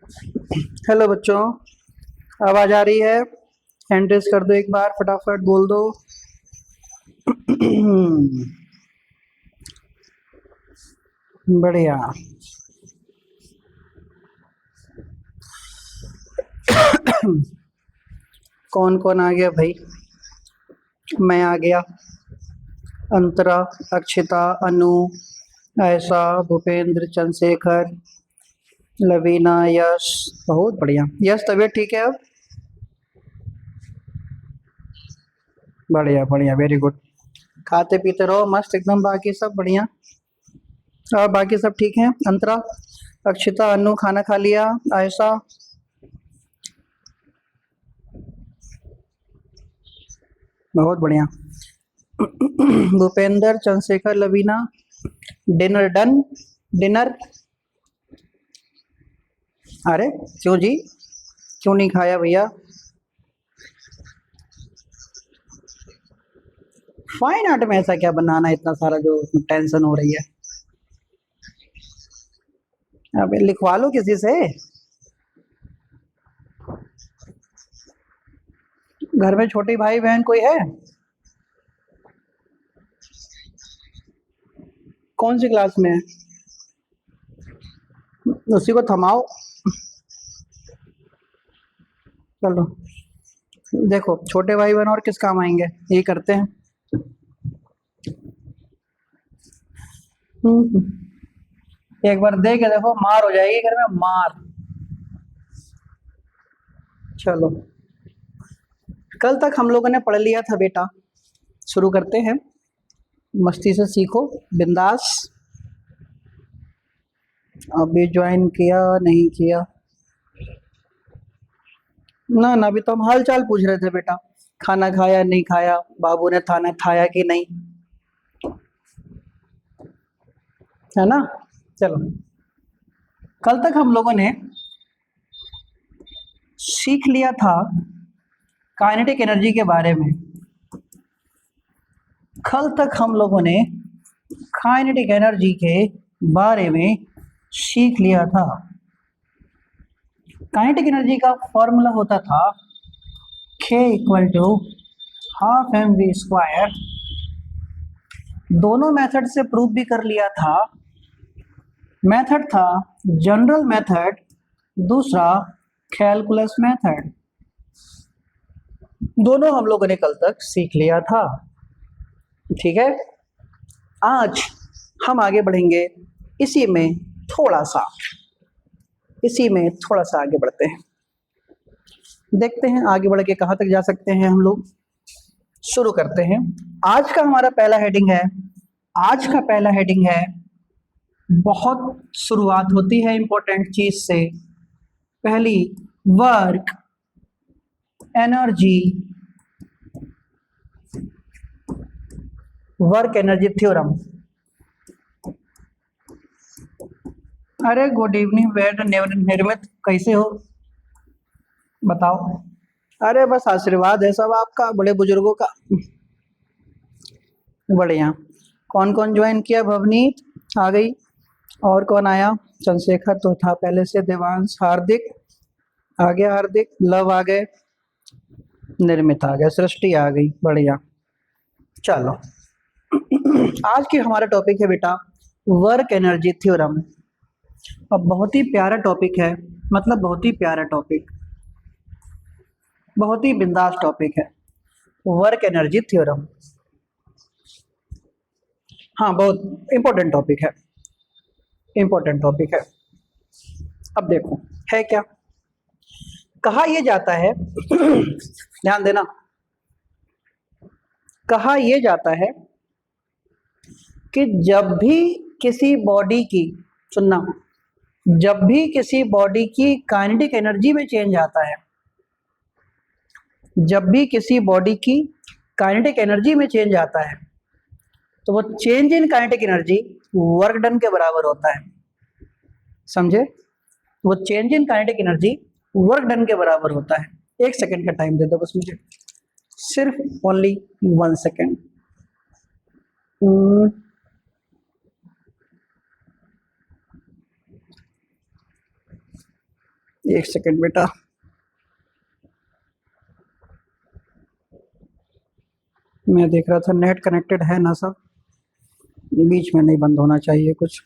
Hello बच्चों, आवाज आ रही है? हैंड रेस कर दो एक बार, फटाफट बोल दो। बढ़िया। कौन कौन आ गया भाई? मैं आ गया। अंतरा, अक्षिता, अनु, ऐसा, भूपेंद्र, चंद्रशेखर, लवीना, यश। बहुत बढ़िया। यश, तबीयत ठीक है अब? बढ़िया बढ़िया, वेरी गुड। खाते पीते रहो मस्त एकदम, बाकी सब बढ़िया। और बाकी सब ठीक है? अंतरा, अक्षिता, अनु खाना खा लिया? आयशा? बहुत बढ़िया। Bhupendra, Chandrashekhar, Lavina, dinner done? Dinner? अरे क्यों जी, क्यों नहीं खाया भैया? फाइन आर्ट में ऐसा क्या बनाना है इतना सारा जो टेंशन हो रही है? अबे लिखवा लो किसी से। घर में छोटी भाई बहन कोई है? कौन सी क्लास में है? उसी को थमाओ। चलो, देखो छोटे भाई बहन और किस काम आएंगे, यही करते हैं। एक बार दे के देखो, मार हो जाएगी घर में, मार। चलो, कल तक हम लोगों ने पढ़ लिया था बेटा, शुरू करते हैं। मस्ती से सीखो, बिंदास। अभी ज्वाइन किया नहीं किया? ना ना, अभी तो हम हाल चाल पूछ रहे थे बेटा। खाना खाया नहीं खाया, बाबू ने खाना खाया कि नहीं, है ना? चलो, कल तक हम लोगों ने सीख लिया था काइनेटिक एनर्जी के बारे में। कल तक हम लोगों ने काइनेटिक एनर्जी के बारे में सीख लिया था। काइनेटिक एनर्जी का फॉर्मूला होता था K equal to half m v square. दोनों मेथड से प्रूव भी कर लिया था। मेथड था जनरल मेथड, दूसरा कैलकुलस मेथड। दोनों हम लोगों ने कल तक सीख लिया था। ठीक है, आज हम आगे बढ़ेंगे इसी में थोड़ा सा, इसी में थोड़ा सा आगे बढ़ते हैं। देखते हैं आगे बढ़ के कहाँ तक जा सकते हैं हम लोग। शुरू करते हैं। आज का हमारा पहला हेडिंग है, आज का पहला हेडिंग है, बहुत शुरुआत होती है इंपॉर्टेंट चीज से। पहली, work energy, work energy theorem. अरे गुड इवनिंग वेद निर्मित, कैसे हो बताओ? अरे बस आशीर्वाद है सब आपका, बड़े बुजुर्गों का। बढ़िया। कौन कौन ज्वाइन किया? भवनीत आ गई, और कौन आया? चंद्रशेखर तो था पहले से, देवांश, हार्दिक आ गया, हार्दिक, लव आ गए, निर्मित आ गया, सृष्टि आ गई। बढ़िया। चलो, आज की हमारा टॉपिक है बेटा वर्क एनर्जी थ्योरम। अब बहुत ही प्यारा टॉपिक है, मतलब बहुत ही प्यारा टॉपिक, बहुत ही बिंदास टॉपिक है, वर्क एनर्जी थ्योरम। हाँ, बहुत इंपॉर्टेंट टॉपिक है, इंपॉर्टेंट टॉपिक है। अब देखो है क्या, कहा यह जाता है, ध्यान देना, कहा यह जाता है कि जब भी किसी बॉडी की, सुनना, जब भी किसी बॉडी की काइनेटिक एनर्जी में चेंज आता है, जब भी किसी बॉडी की काइनेटिक एनर्जी में चेंज आता है, तो वो change in kinetic energy work done के बराबर होता है। समझे? वो change in kinetic energy work done के बराबर होता है। एक सेकंड का टाइम दे दो बस मुझे, सिर्फ ओनली 1 सेकंड। एक सेकेंड बेटा, मैं देख रहा था नेट कनेक्टेड है ना सब, बीच में नहीं बंद होना चाहिए कुछ।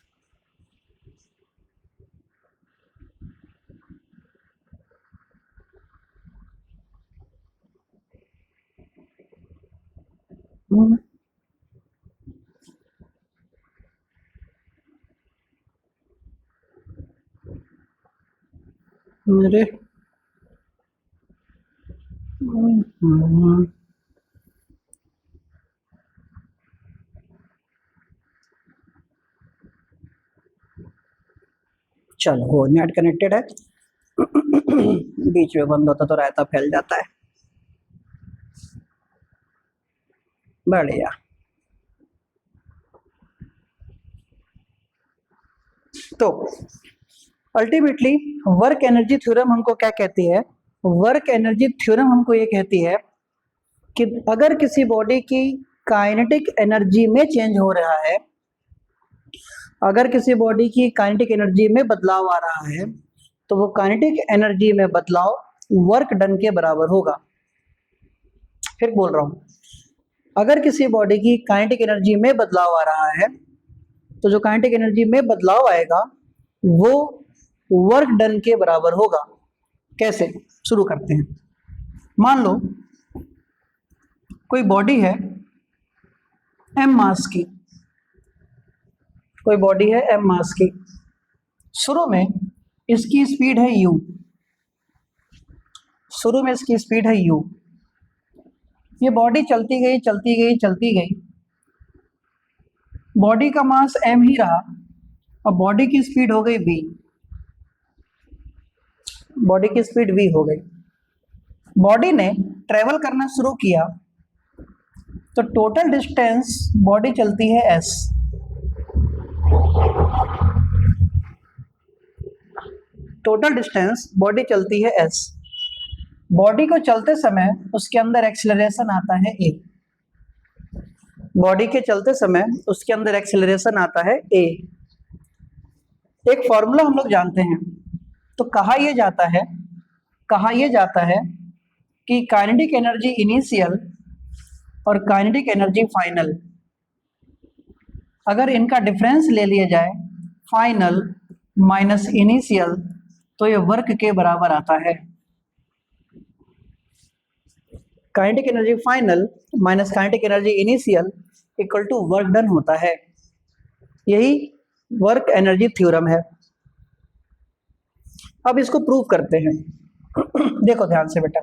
मेरे चलो वो नेट कनेक्टेड है, बीच में बंद होता तो रायता फैल जाता है। बढ़िया। तो अल्टीमेटली वर्क एनर्जी थ्योरम हमको क्या कहती है? वर्क एनर्जी थ्योरम हमको ये कहती है कि अगर किसी बॉडी की काइनेटिक एनर्जी में चेंज हो रहा है, अगर किसी बॉडी की काइनेटिक एनर्जी में बदलाव आ रहा है, तो वो काइनेटिक एनर्जी में बदलाव वर्क डन के बराबर होगा। फिर बोल रहा हूं, अगर किसी बॉडी की काइनेटिक एनर्जी में बदलाव आ रहा है, तो जो काइनेटिक एनर्जी में बदलाव आएगा वो वर्क डन के बराबर होगा। कैसे? शुरू करते हैं। मान लो कोई बॉडी है m मास की, कोई बॉडी है m मास की, शुरू में इसकी स्पीड है u, शुरू में इसकी स्पीड है u, ये बॉडी चलती गई चलती गई चलती गई, बॉडी का मास m ही रहा और बॉडी की स्पीड हो गई v, बॉडी की स्पीड v हो गई। बॉडी ने ट्रेवल करना शुरू किया तो टोटल डिस्टेंस बॉडी चलती है s, टोटल डिस्टेंस बॉडी चलती है s। बॉडी को चलते समय उसके अंदर एक्सेलरेशन आता है a, बॉडी के चलते समय उसके अंदर एक्सेलरेशन आता है a। एक फॉर्मूला हम लोग जानते हैं, तो कहा यह जाता है कि काइनेटिक एनर्जी इनिशियल और काइनेटिक एनर्जी फाइनल, अगर इनका डिफरेंस ले लिया जाए फाइनल माइनस इनिशियल, तो ये वर्क के बराबर आता है। Kinetic energy final minus kinetic energy initial equal to work done होता है। यही वर्क एनर्जी थ्योरम है। अब इसको प्रूव करते हैं। देखो ध्यान से बेटा,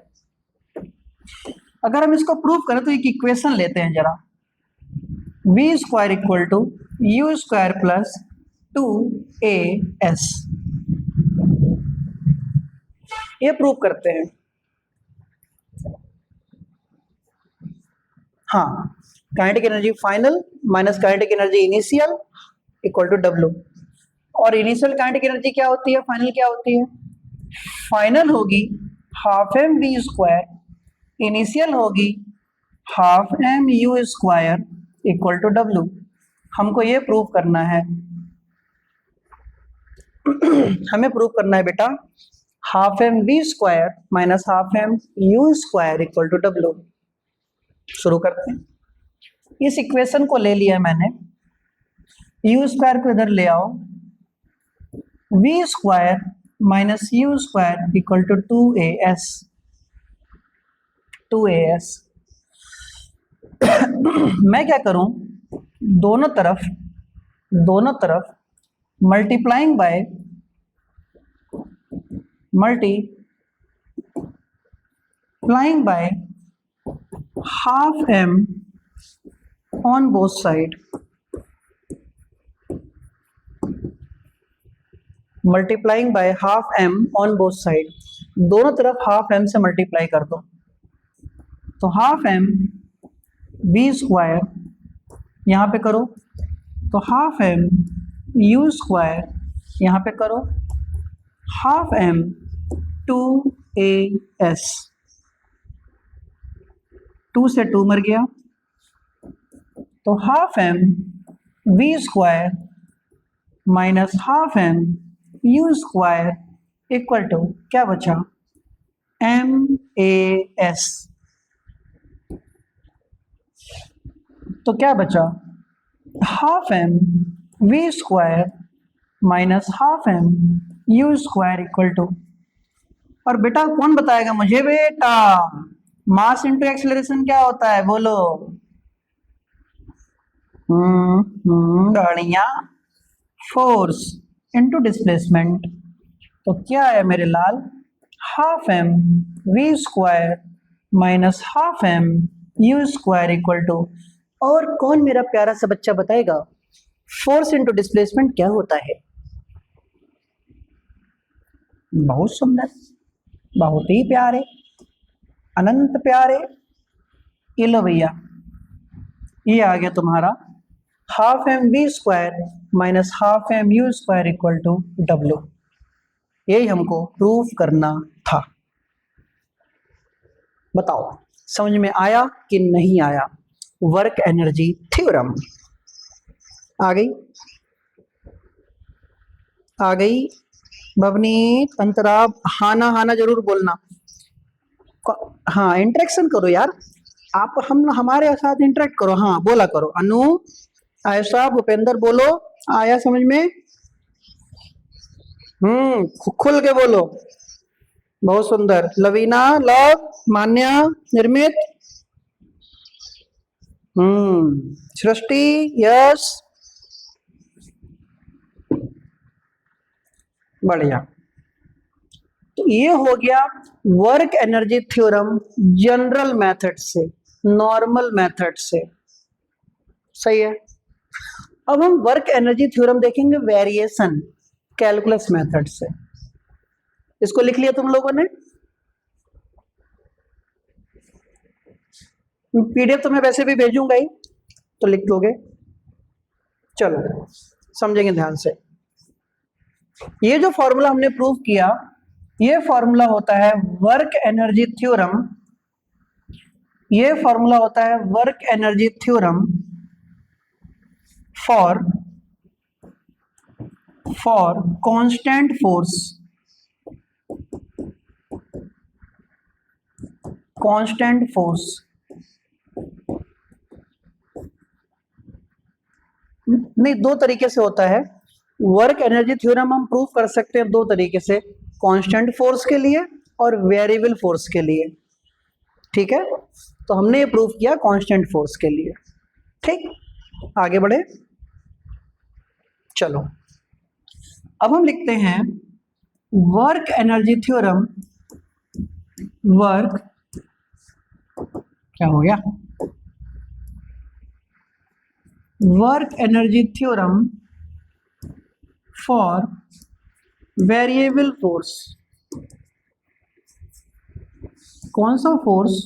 अगर हम इसको प्रूव करें तो एक इक्वेशन लेते हैं जरा, v square equal to u square plus 2as, ये प्रूव करते हैं। हाँ, kinetic energy final minus kinetic energy initial equal to W, और इनिशियल काइनेटिक एनर्जी क्या होती है, फाइनल क्या होती है? फाइनल होगी half m v square, initial होगी half m u square equal to W। हमको ये प्रूव करना है, हमें प्रूव करना है बेटा half m v square minus half m u square equal to W। शुरू करते हैं। इस इक्वेशन को ले लिया मैंने, यू स्क्वायर को इधर ले आओ, v square minus u square equal to 2as, 2as। मैं क्या करूं, दोनों तरफ multiplying by half m on both side, multiplying by half m on both side, दोनों तरफ हाफ एम से मल्टीप्लाई कर दो, तो हाफ एम वी स्क्वायर यहाँ पे करो, तो हाफ एम यू स्क्वायर यहाँ पे करो, हाफ एम 2as, 2 से 2 मर गया, तो half m v square minus half m u square equal to क्या बचा, MAS, तो क्या बचा, half m v square minus half m u square equal to, और बेटा कौन बताएगा मुझे, बेटा मास इंटू एक्सेलरेशन क्या होता है बोलो। बढ़िया, फोर्स इंटू डिस्प्लेसमेंट, तो क्या है मेरे लाल, half m v square minus half m u square equal to, और कौन मेरा प्यारा सा बच्चा बताएगा फोर्स इंटू डिस्प्लेसमेंट क्या होता है। बहुत सुंदर, बहुत ही प्यारे, अनंत प्यारे, ये लो भैया, ये आ गया तुम्हारा half m v square minus half m u square equal to W, यही हमको प्रूफ करना था। बताओ समझ में आया कि नहीं आया, वर्क एनर्जी थ्योरम आ गई, आ गई भवनीत, अंतराब, हाना हाना जरूर बोलना, हाँ इंटरेक्शन करो यार, आप हम हमारे साथ इंटरेक्ट करो, हाँ बोला करो, अनु, आयशा, भूपेंद्र बोलो, आया समझ में, खुल के बोलो, बहुत सुंदर, लवीना, लव, मान्या, निर्मित, सृष्टि, यश, बढ़िया। तो ये हो गया work energy theorem general method से, नॉर्मल मेथड से, सही है। अब हम वर्क एनर्जी थ्योरम देखेंगे वेरिएशन कैलकुलस मेथड से, इसको लिख लिया तुम लोगों ने, पीडीएफ तो मैं वैसे भी भेजूंगा ही, तो लिख लोगे, चलो समझेंगे ध्यान से। ये जो फॉर्मूला हमने प्रूव किया, ये फॉर्मूला होता है वर्क एनर्जी थ्योरम, ये फॉर्मूला होता है work energy theorem for constant force, constant force, नहीं दो तरीके से होता है वर्क एनर्जी थ्योरम, हम प्रूव कर सकते हैं दो तरीके से, कांस्टेंट फोर्स के लिए और वेरिएबल फोर्स के लिए, ठीक है। तो हमने ये प्रूव किया कांस्टेंट फोर्स के लिए, ठीक, आगे बढ़े, चलो अब हम लिखते हैं वर्क एनर्जी थ्योरम, वर्क, क्या हो गया, work energy theorem for variable force, कौन सा force,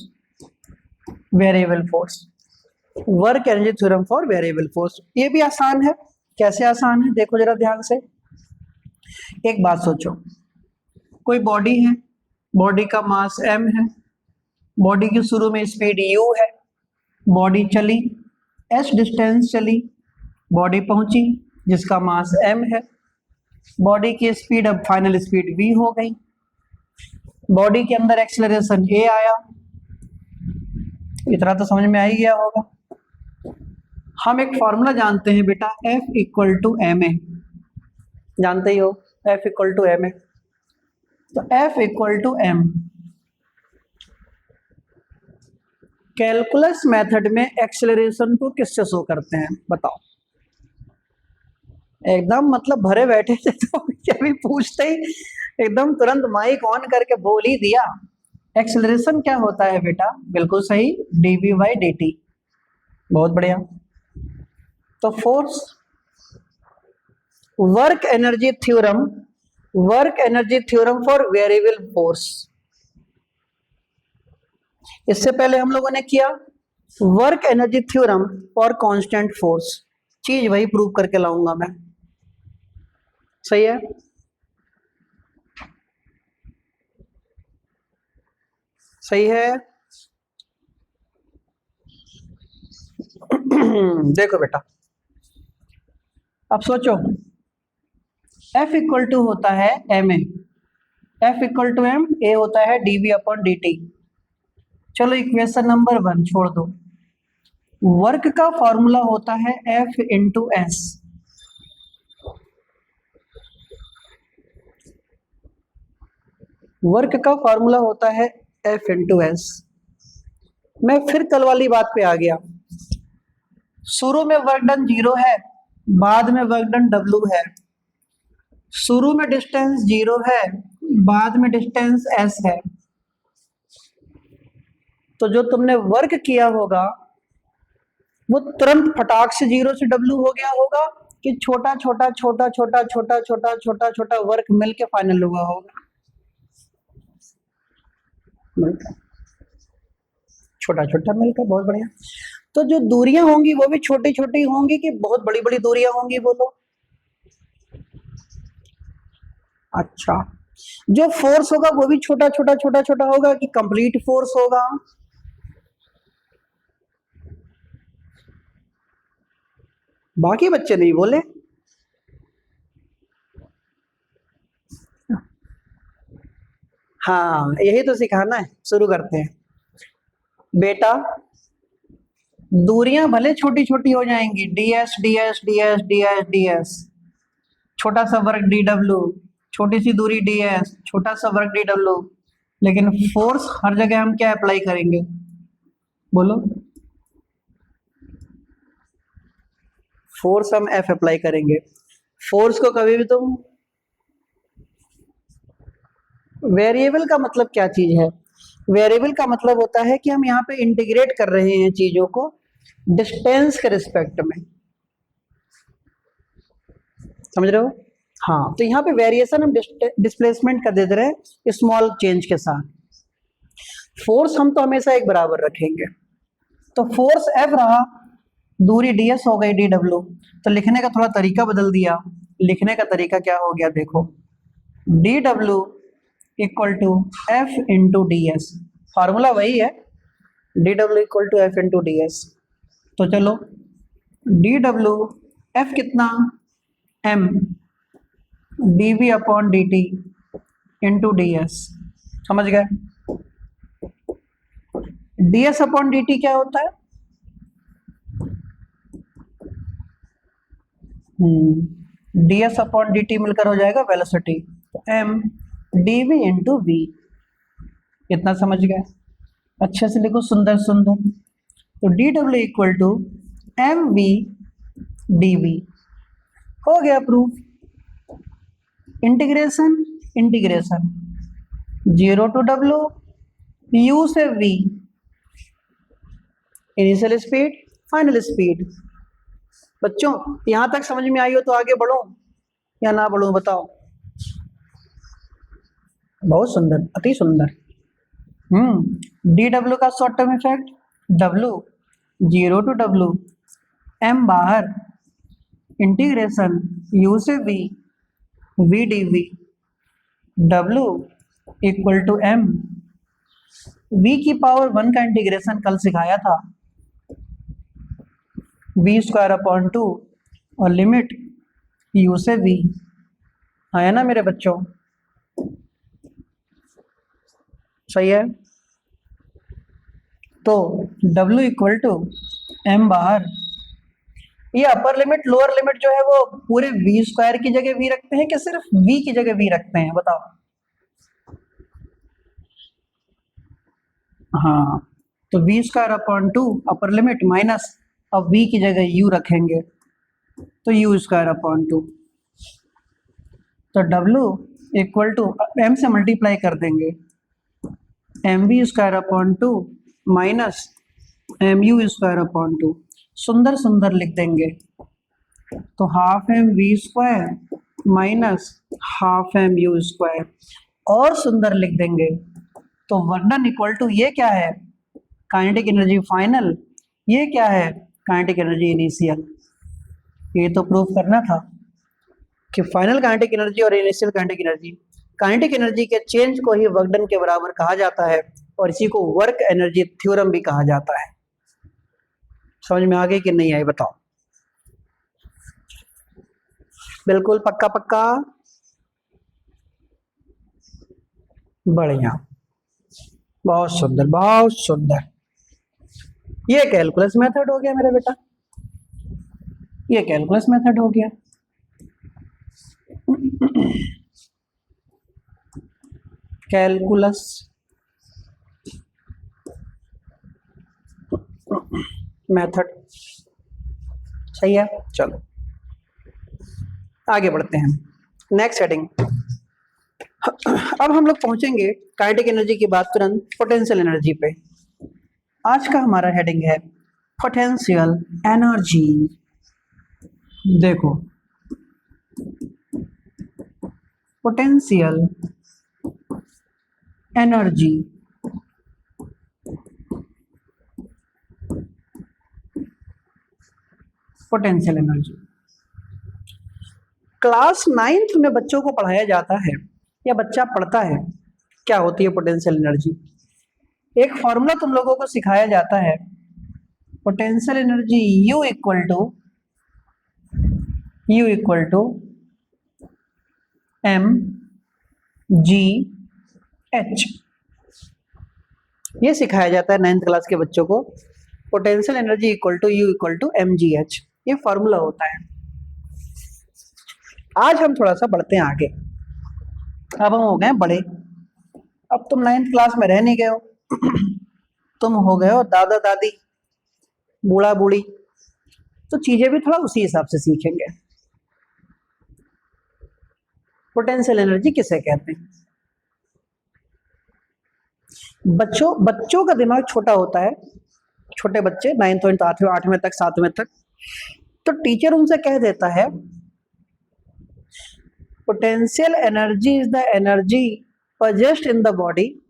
variable force, work energy theorem for variable force. ये भी आसान है, कैसे आसान है देखो जरा ध्यान से, एक बात सोचो, कोई बॉडी है, बॉडी का मास m है, बॉडी की शुरू में स्पीड u है, बॉडी चली s डिस्टेंस चली, बॉडी पहुंची जिसका मास m है, बॉडी की स्पीड अब फाइनल स्पीड v हो गई, बॉडी के अंदर एक्सेलरेशन a आया, इतना तो समझ में आ ही गया होगा। हम एक फॉर्मूला जानते हैं बेटा, F इक्वल टू ma, जानते ही हो F इक्वल टू ma, तो F equal to m, calculus method में एक्सेलरेशन को किससे शो करते हैं बताओ, एकदम मतलब भरे बैठे थे तो कभी पूछते ही एकदम तुरंत माइक ऑन करके बोल ही दिया। एक्सेलरेशन क्या होता है बेटा, बिल्कुल सही, dv/dt, बहुत बढ़िया। तो force, work energy theorem, work energy theorem for variable force, इससे पहले हम लोगों ने किया work energy theorem for constant force, चीज वही प्रूव करके लाऊंगा मैं, सही है। सही है देखो बेटा, अब सोचो F इक्वल टू होता है ma, F equal to m, a होता है dv अपॉन dt। चलो इक्वेशन नंबर 1 छोड़ दो। वर्क का फॉर्मूला होता है F इंटू एस। वर्क का फॉर्मूला होता है F इंटू एस। मैं फिर कल वाली बात पे आ गया। शुरू में वर्क डन 0 है, बाद में वर्क डन W है। शुरू में डिस्टेंस 0 है, बाद में डिस्टेंस S है। तो जो तुमने वर्क किया होगा वो तुरंत फटाक से 0 से W हो गया होगा कि छोटा छोटा छोटा छोटा छोटा छोटा छोटा छोटा वर्क मिलके फाइनल हुआ होगा? छोटा छोटा मिलकर, बहुत बढ़िया। तो जो दूरियां होंगी वो भी छोटी छोटी होंगी कि बहुत बड़ी बड़ी दूरियां होंगी, बोलो? अच्छा, जो फोर्स होगा वो भी छोटा छोटा छोटा छोटा होगा कि कंप्लीट फोर्स होगा? बाकी बच्चे नहीं बोले। हाँ, यही तो सिखाना है। शुरू करते हैं बेटा। दूरियां भले छोटी छोटी हो जाएंगी, ds ds ds ds ds, छोटा सा वर्ग dw, छोटी सी दूरी ds, छोटा सा वर्ग dw, लेकिन फोर्स हर जगह हम क्या अप्लाई करेंगे, बोलो? फोर्स हम F अप्लाई करेंगे। फोर्स को कभी भी तुम, वेरिएबल का मतलब क्या चीज है? वेरिएबल का मतलब होता है कि हम यहाँ पे इंटीग्रेट कर रहे हैं चीजों को डिस्टेंस के रिस्पेक्ट में, समझ रहे हो? हाँ, तो यहाँ पे वेरिएशन हम डिस्प्लेसमेंट कर दे रहे हैं स्मॉल चेंज के साथ। फोर्स हम तो हमेशा एक बराबर रखेंगे। तो फोर्स F रहा, दूरी ds हो गई dw। तो लिखने का थोड़ा तरीका बदल दिया। लिखने का तरीका क्या हो गया, देखो, dw equal to F into ds। Formula वही है, dw equal to F into ds। तो चलो, dw F कितना, m dv upon dt into ds। समझ गए? ds अपॉन dt क्या होता है? ds अपॉन dt मिलकर हो जाएगा वेलोसिटी। तो m dv इंटू v। इतना समझ गए? अच्छे से लिखो, सुंदर सुंदर। तो dw equal to mv dv। हो गया proof. Integration, integration 0 to w, u से v, initial speed, final speed. बच्चों यहां तक समझ में आई हो तो आगे बढ़ो या ना बढ़ो, बताओ? बहुत सुंदर, अति सुंदर। dw का short term effect, w 0 to w, m बाहर, इंटीग्रेशन u से v, v dv, w equal to m। v की पावर 1 का इंटीग्रेशन कल सिखाया था, v स्क्वायर अपॉन 2 और लिमिट u से v। आया ना मेरे बच्चों? सही है। तो w इक्वल टू m बाहर, ये अपर लिमिट लोअर लिमिट जो है वो पूरे v स्क्वायर की जगह v रखते हैं कि सिर्फ v की जगह v रखते हैं, बताओ? हाँ, तो v square upon 2 upper limit minus, अब v की जगह u रखेंगे तो u स्क्वायर अपॉन 2। तो w इक्वल टू m से मल्टीप्लाई कर देंगे, mv square upon 2 minus mu square upon 2। सुंदर सुंदर लिख देंगे। तो half m v square minus half m u square, और सुंदर लिख देंगे। तो वर्क डन इक्वल टू, ये क्या है, काइनेटिक एनर्जी फाइनल, ये क्या है, काइनेटिक एनर्जी इनिशियल। ये तो प्रूफ करना था कि फाइनल काइनेटिक एनर्जी और इनिशियल काइनेटिक एनर्जी के चेंज को ही वर्क डन के बराबर कहा जाता है, और इसी को वर्क एनर्जी थ्योरम भी कहा जाता है। समझ में आ गई कि नहीं आई, बताओ? बिल्कुल पक्का पक्का? बढ़िया, बहुत सुंदर बहुत सुंदर। ये कैलकुलस मेथड हो गया मेरे बेटा, ये कैलकुलस मेथड हो गया। कैलकुलस मेथड सही है। चलो आगे बढ़ते हैं, नेक्स्ट हेडिंग। अब हम लोग पहुंचेंगे काइनेटिक एनर्जी की बात तुरंत पोटेंशियल एनर्जी पे। आज का हमारा हेडिंग है पोटेंशियल एनर्जी। देखो potential energy potential energy class 9th में बच्चों को पढ़ाया जाता है या बच्चा पढ़ता है क्या होती है पोटेंशियल एनर्जी। एक फॉर्मूला तुम लोगों को सिखाया जाता है, potential energy U equal to mgh। ये सिखाया जाता है 9th क्लास के बच्चों को, potential energy equal to U equal to mgh, ये फॉर्मूला होता है। आज हम थोड़ा सा बढ़ते हैं आगे। अब हम हो गए बड़े, अब तुम 9th क्लास में रह नहीं गए हो, तुम हो गए हो दादा दादी, बूढ़ा बूढ़ी, तो चीजें भी थोड़ा उसी हिसाब से सीखेंगे। पोटेंशियल एनर्जी किसे कहते हैं? बच्चों का दिमाग छोटा होता है, छोटे बच्चे 9th 8वें तक 7वें तक, तो टीचर उनसे कह देता है potential energy is the energy possessed in the body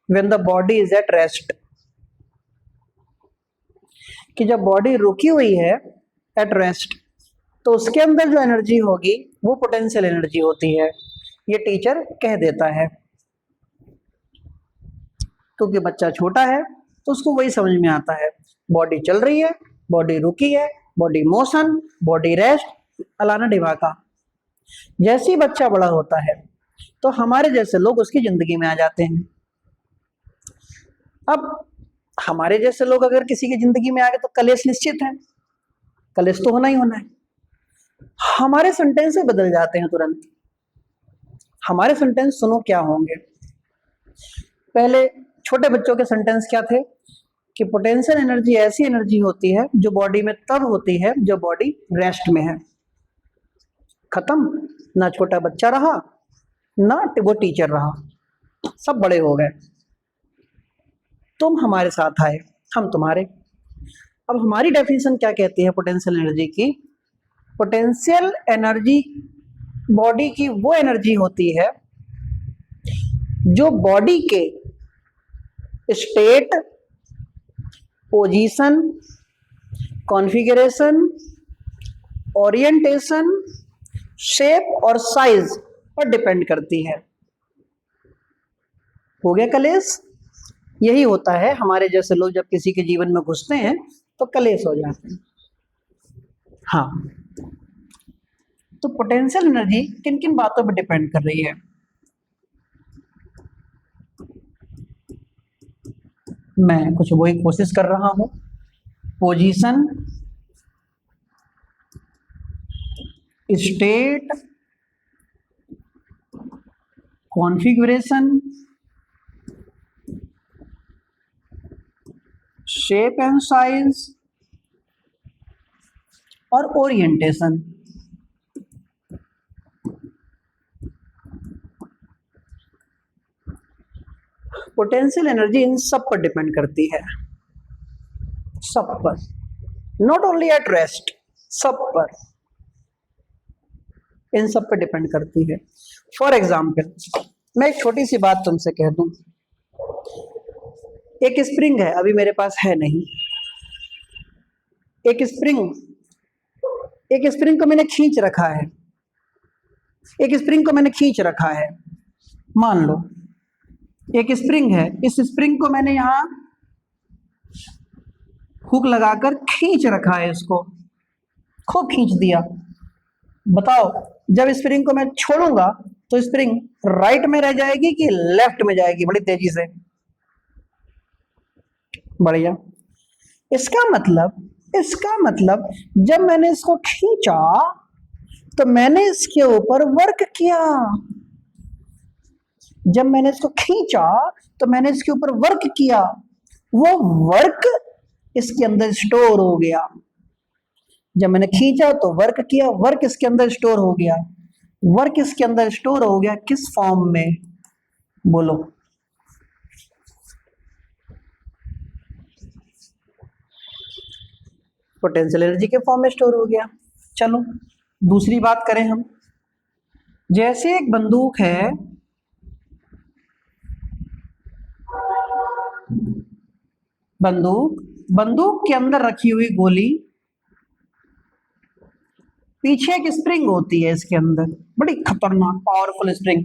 when the body is at rest। कि जब बॉडी रुकी हुई है एट रेस्ट, तो उसके अंदर जो एनर्जी होगी वो पोटेंशियल एनर्जी होती है, ये टीचर कह देता है। क्योंकि बच्चा छोटा है तो उसको वही समझ में आता है, बॉडी चल रही है, बॉडी रुकी है, बॉडी मोशन, बॉडी रेस्ट, अलाना डिवाका। जैसे ही बच्चा बड़ा होता है तो हमारे जैसे लोग उसकी जिंदगी में आ जाते हैं। अब हमारे जैसे लोग अगर किसी की जिंदगी में आ गए तो कलेश निश्चित है, कलेश तो होना ही होना है। हमारे सेंटेंस बदल जाते हैं तुरंत। हमारे सेंटेंस सुनो क्या होंगे। पहले छोटे बच्चों के सेंटेंस क्या थे कि पोटेंशियल एनर्जी ऐसी एनर्जी होती है जो बॉडी में तब होती है जब बॉडी रेस्ट में है। खत्म, ना छोटा बच्चा रहा ना वो टीचर रहा, सब बड़े हो गए। तुम हमारे साथ आए, हम तुम्हारे। अब हमारी डेफिनेशन क्या कहती है पोटेंशियल एनर्जी की? पोटेंशियल एनर्जी बॉडी की वो एनर्जी होती है जो बॉडी के state, position, configuration, orientation, shape और साइज पर डिपेंड करती है। हो गया कलेश? यही होता है, हमारे जैसे लोग जब किसी के जीवन में घुसते हैं तो कलेश हो जाते हैं। हाँ, तो पोटेंशियल एनर्जी किन किन बातों पर डिपेंड कर रही है? मैं कुछ वही कोशिश कर रहा हूं। Position, state, configuration, shape and size और ओरिएंटेशन। पोटेंशियल एनर्जी इन सब पर डिपेंड करती है, सब पर, नॉट ओनली एट रेस्ट, सब पर, इन सब पर डिपेंड करती है। फॉर एग्जाम्पल, मैं एक छोटी सी बात तुमसे कह दूं। एक स्प्रिंग है, अभी मेरे पास है नहीं, एक स्प्रिंग को मैंने खींच रखा है, एक स्प्रिंग को मैंने खींच रखा है। मान लो एक स्प्रिंग है, इस स्प्रिंग को मैंने यहां हुक लगाकर खींच रखा है, इसको खूब खींच दिया। बताओ, जब स्प्रिंग को मैं छोड़ूंगा तो स्प्रिंग राइट में रह जाएगी कि लेफ्ट में जाएगी बड़ी तेजी से? बढ़िया। इसका मतलब जब मैंने इसको खींचा तो मैंने इसके ऊपर वर्क किया। जब मैंने इसको खींचा तो मैंने इसके ऊपर वर्क किया, वो वर्क इसके अंदर स्टोर हो गया। जब मैंने खींचा तो वर्क किया, वर्क इसके अंदर स्टोर हो गया। वर्क इसके अंदर स्टोर हो गया किस फॉर्म में? बोलो। पोटेंशियल एनर्जी के फॉर्म में स्टोर हो गया। चलो दूसरी बात करें हम। जैसे एक बंदूक है, बंदूक के अंदर रखी हुई गोली, पीछे एक स्प्रिंग होती है इसके अंदर, बड़ी खतरनाक पावरफुल स्प्रिंग,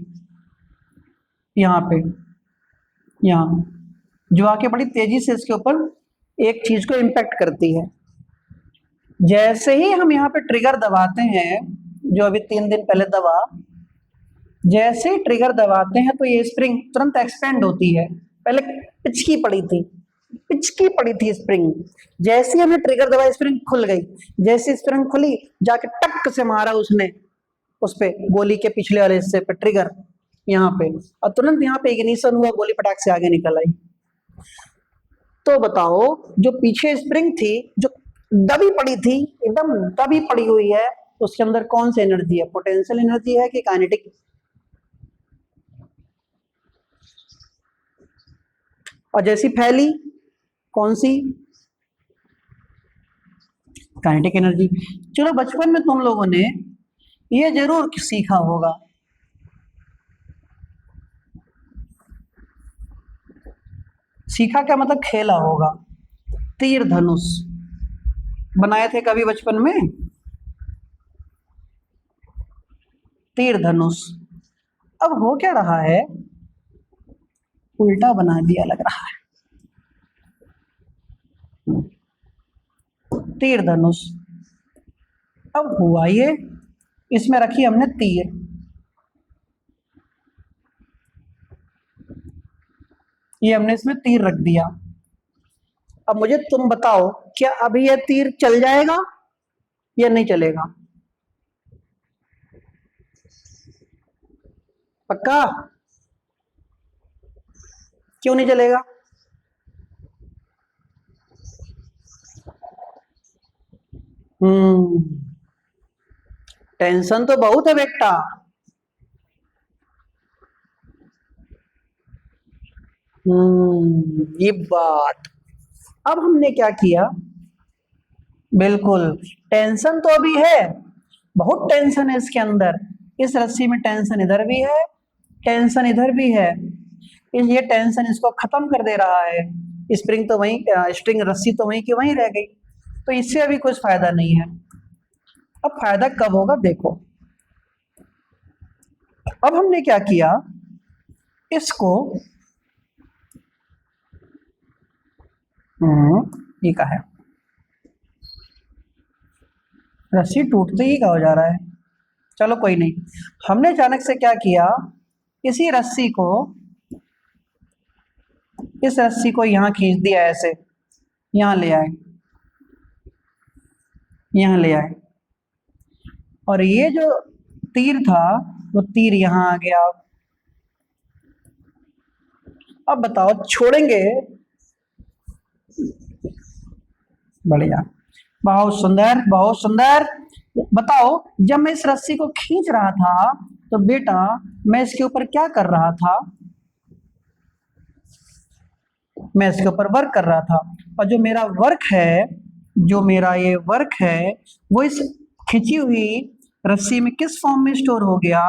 यहाँ जो आके बड़ी तेजी से इसके ऊपर एक चीज को इंपैक्ट करती है। जैसे ही हम यहाँ पे ट्रिगर दबाते हैं, जो अभी 3 दिन पहले दबा, जैसे ही ट्रिगर दबाते हैं तो ये स्प्रिंग तुरंत एक्सपेंड होती है। पहले पिचकी पड़ी थी स्प्रिंग, जैसे ही हमने ट्रिगर दबाया स्प्रिंग खुल गई। जैसे स्प्रिंग खुली, जाके टक से मारा उसने उस पे गोली के पिछले वाले हिस्से पे ट्रिगर यहाँ पे, और तुरंत यहाँ पे इग्निशन हुआ, गोली पटाख से आगे निकल आई। तो बताओ, जो पीछे स्प्रिंग थी जो दबी पड़ी थी, एकदम दबी पड़ी हुई है, उसके अंदर कौन सी एनर्जी है? पोटेंशियल एनर्जी है कि काइनेटिक? और जैसी फैली, कौन सी? Kinetic energy. चलो बचपन में तुम लोगों ने ये जरूर सीखा होगा, सीखा क्या मतलब खेला होगा, तीर धनुष बनाए थे कभी बचपन में? तीर धनुष। अब हो क्या रहा है, उल्टा बना दिया लग रहा है। तीर धनुष अब हुआ ये, इसमें रखी हमने तीर, ये हमने इसमें तीर रख दिया। अब मुझे तुम बताओ, क्या अभी ये तीर चल जाएगा या नहीं चलेगा? पक्का? क्यों नहीं चलेगा? टेंशन तो बहुत है बेटा। ये बात। अब हमने क्या किया, बिल्कुल टेंशन तो अभी है, बहुत टेंशन है इसके अंदर। इस रस्सी में टेंशन इधर भी है, टेंशन इधर भी है, ये टेंशन इसको खत्म कर दे रहा है। स्प्रिंग तो वहीं, स्ट्रिंग रस्सी तो वहीं की वहीं रह गई, तो इससे अभी कुछ फायदा नहीं है। अब फायदा कब होगा देखो। अब हमने क्या किया, इसको ये का है, रस्सी टूटते ही का हो जा रहा है। चलो कोई नहीं, हमने अचानक से क्या किया, इसी रस्सी को, इस रस्सी को यहाँ खींच दिया, ऐसे यहाँ ले आए, यहाँ ले आए, और ये जो तीर था वो तीर यहाँ आ गया। अब बताओ छोड़ेंगे? बढ़िया, बहुत सुंदर बहुत सुंदर। बताओ, जब मैं इस रस्सी को खींच रहा था तो बेटा मैं इसके ऊपर क्या कर रहा था? मैं इसके ऊपर वर्क कर रहा था, और जो मेरा वर्क है, जो मेरा ये वर्क है, वो इस खींची हुई रस्सी में किस फॉर्म में स्टोर हो गया?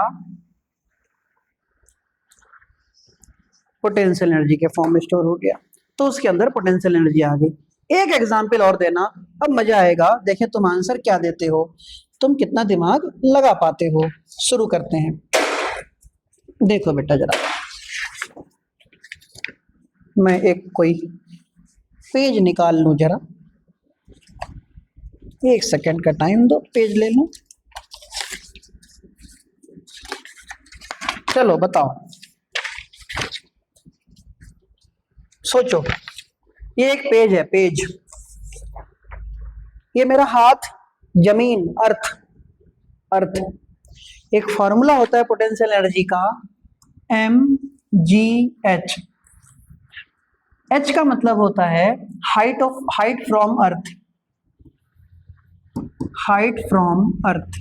पोटेंशियल एनर्जी के फॉर्म में स्टोर हो गया। तो उसके अंदर पोटेंशियल एनर्जी आ गई। एक एग्जाम्पल और देना, अब मजा आएगा। देखें तुम आंसर क्या देते हो, तुम कितना दिमाग लगा पाते हो। शुरू करते हैं। देखो बेटा जरा, मैं एक कोई पेज निकाल लूं, जरा 1 सेकंड का टाइम दो, पेज ले लूं। चलो बताओ, सोचो। ये एक पेज है, पेज। ये मेरा हाथ, जमीन, अर्थ। अर्थ। एक फॉर्मूला होता है पोटेंशियल एनर्जी का, mgh। h का मतलब होता है height from earth. Height from earth,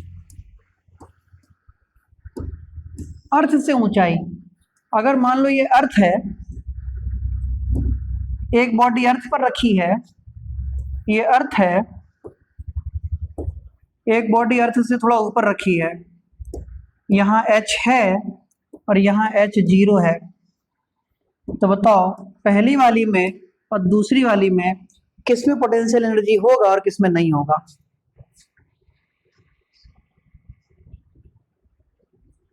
earth से ऊंचाई। अगर मान लो ये अर्थ है, एक बॉडी अर्थ पर रखी है, ये अर्थ है, एक बॉडी अर्थ से थोड़ा ऊपर रखी है, यहाँ h है और यहाँ h 0 है। तो बताओ पहली वाली में और दूसरी वाली में किसमें पोटेंशियल एनर्जी होगा और किसमें नहीं होगा?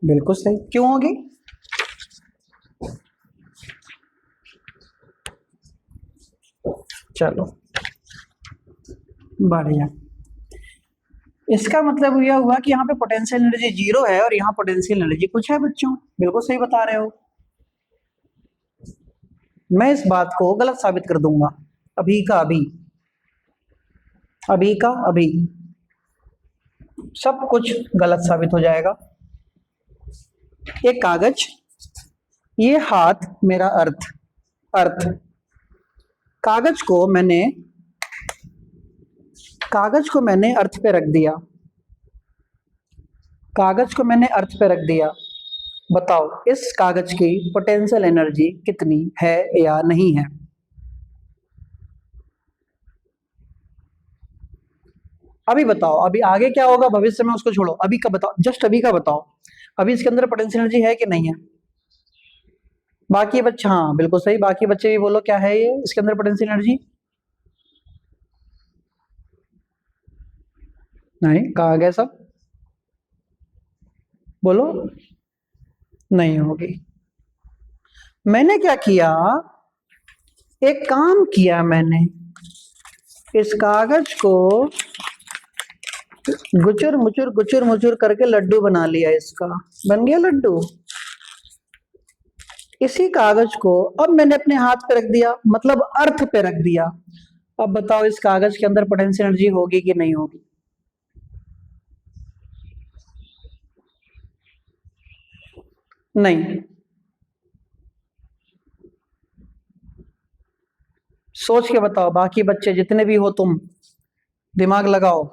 बिल्कुल सही। क्यों होगी? चलो बढ़िया। इसका मतलब यह हुआ कि यहाँ पे पोटेंशियल एनर्जी 0 है और यहाँ पोटेंशियल एनर्जी कुछ है बच्चों। बिल्कुल सही बता रहे हो। मैं इस बात को गलत साबित कर दूंगा। अभी का अभी, अभी का अभी, सब कुछ गलत साबित हो जाएगा। ये कागज, ये हाथ मेरा अर्थ। अर्थ। कागज को मैंने अर्थ पे रख दिया। कागज को मैंने अर्थ पे रख दिया। बताओ इस कागज की पोटेंशियल एनर्जी कितनी है या नहीं है? अभी बताओ, अभी आगे क्या होगा भविष्य में उसको छोड़ो, अभी का बताओ, जस्ट अभी का बताओ। अभी इसके अंदर पोटेंशियल एनर्जी है कि नहीं है? बाकी बच्चे, हाँ बिल्कुल सही, बाकी बच्चे भी बोलो क्या है ये इसके अंदर पोटेंशियल एनर्जी? नहीं, कहा गया सब? बोलो। नहीं होगी। मैंने क्या किया, एक काम किया मैंने, इस कागज को गुचुर मुचुर करके लड्डू बना लिया, इसका बन गया लड्डू। इसी कागज को अब मैंने अपने हाथ पे रख दिया, मतलब अर्थ पे रख दिया। अब बताओ इस कागज के अंदर पोटेंशियल एनर्जी होगी कि नहीं होगी? नहीं। सोच के बताओ, बाकी बच्चे जितने भी हो तुम दिमाग लगाओ,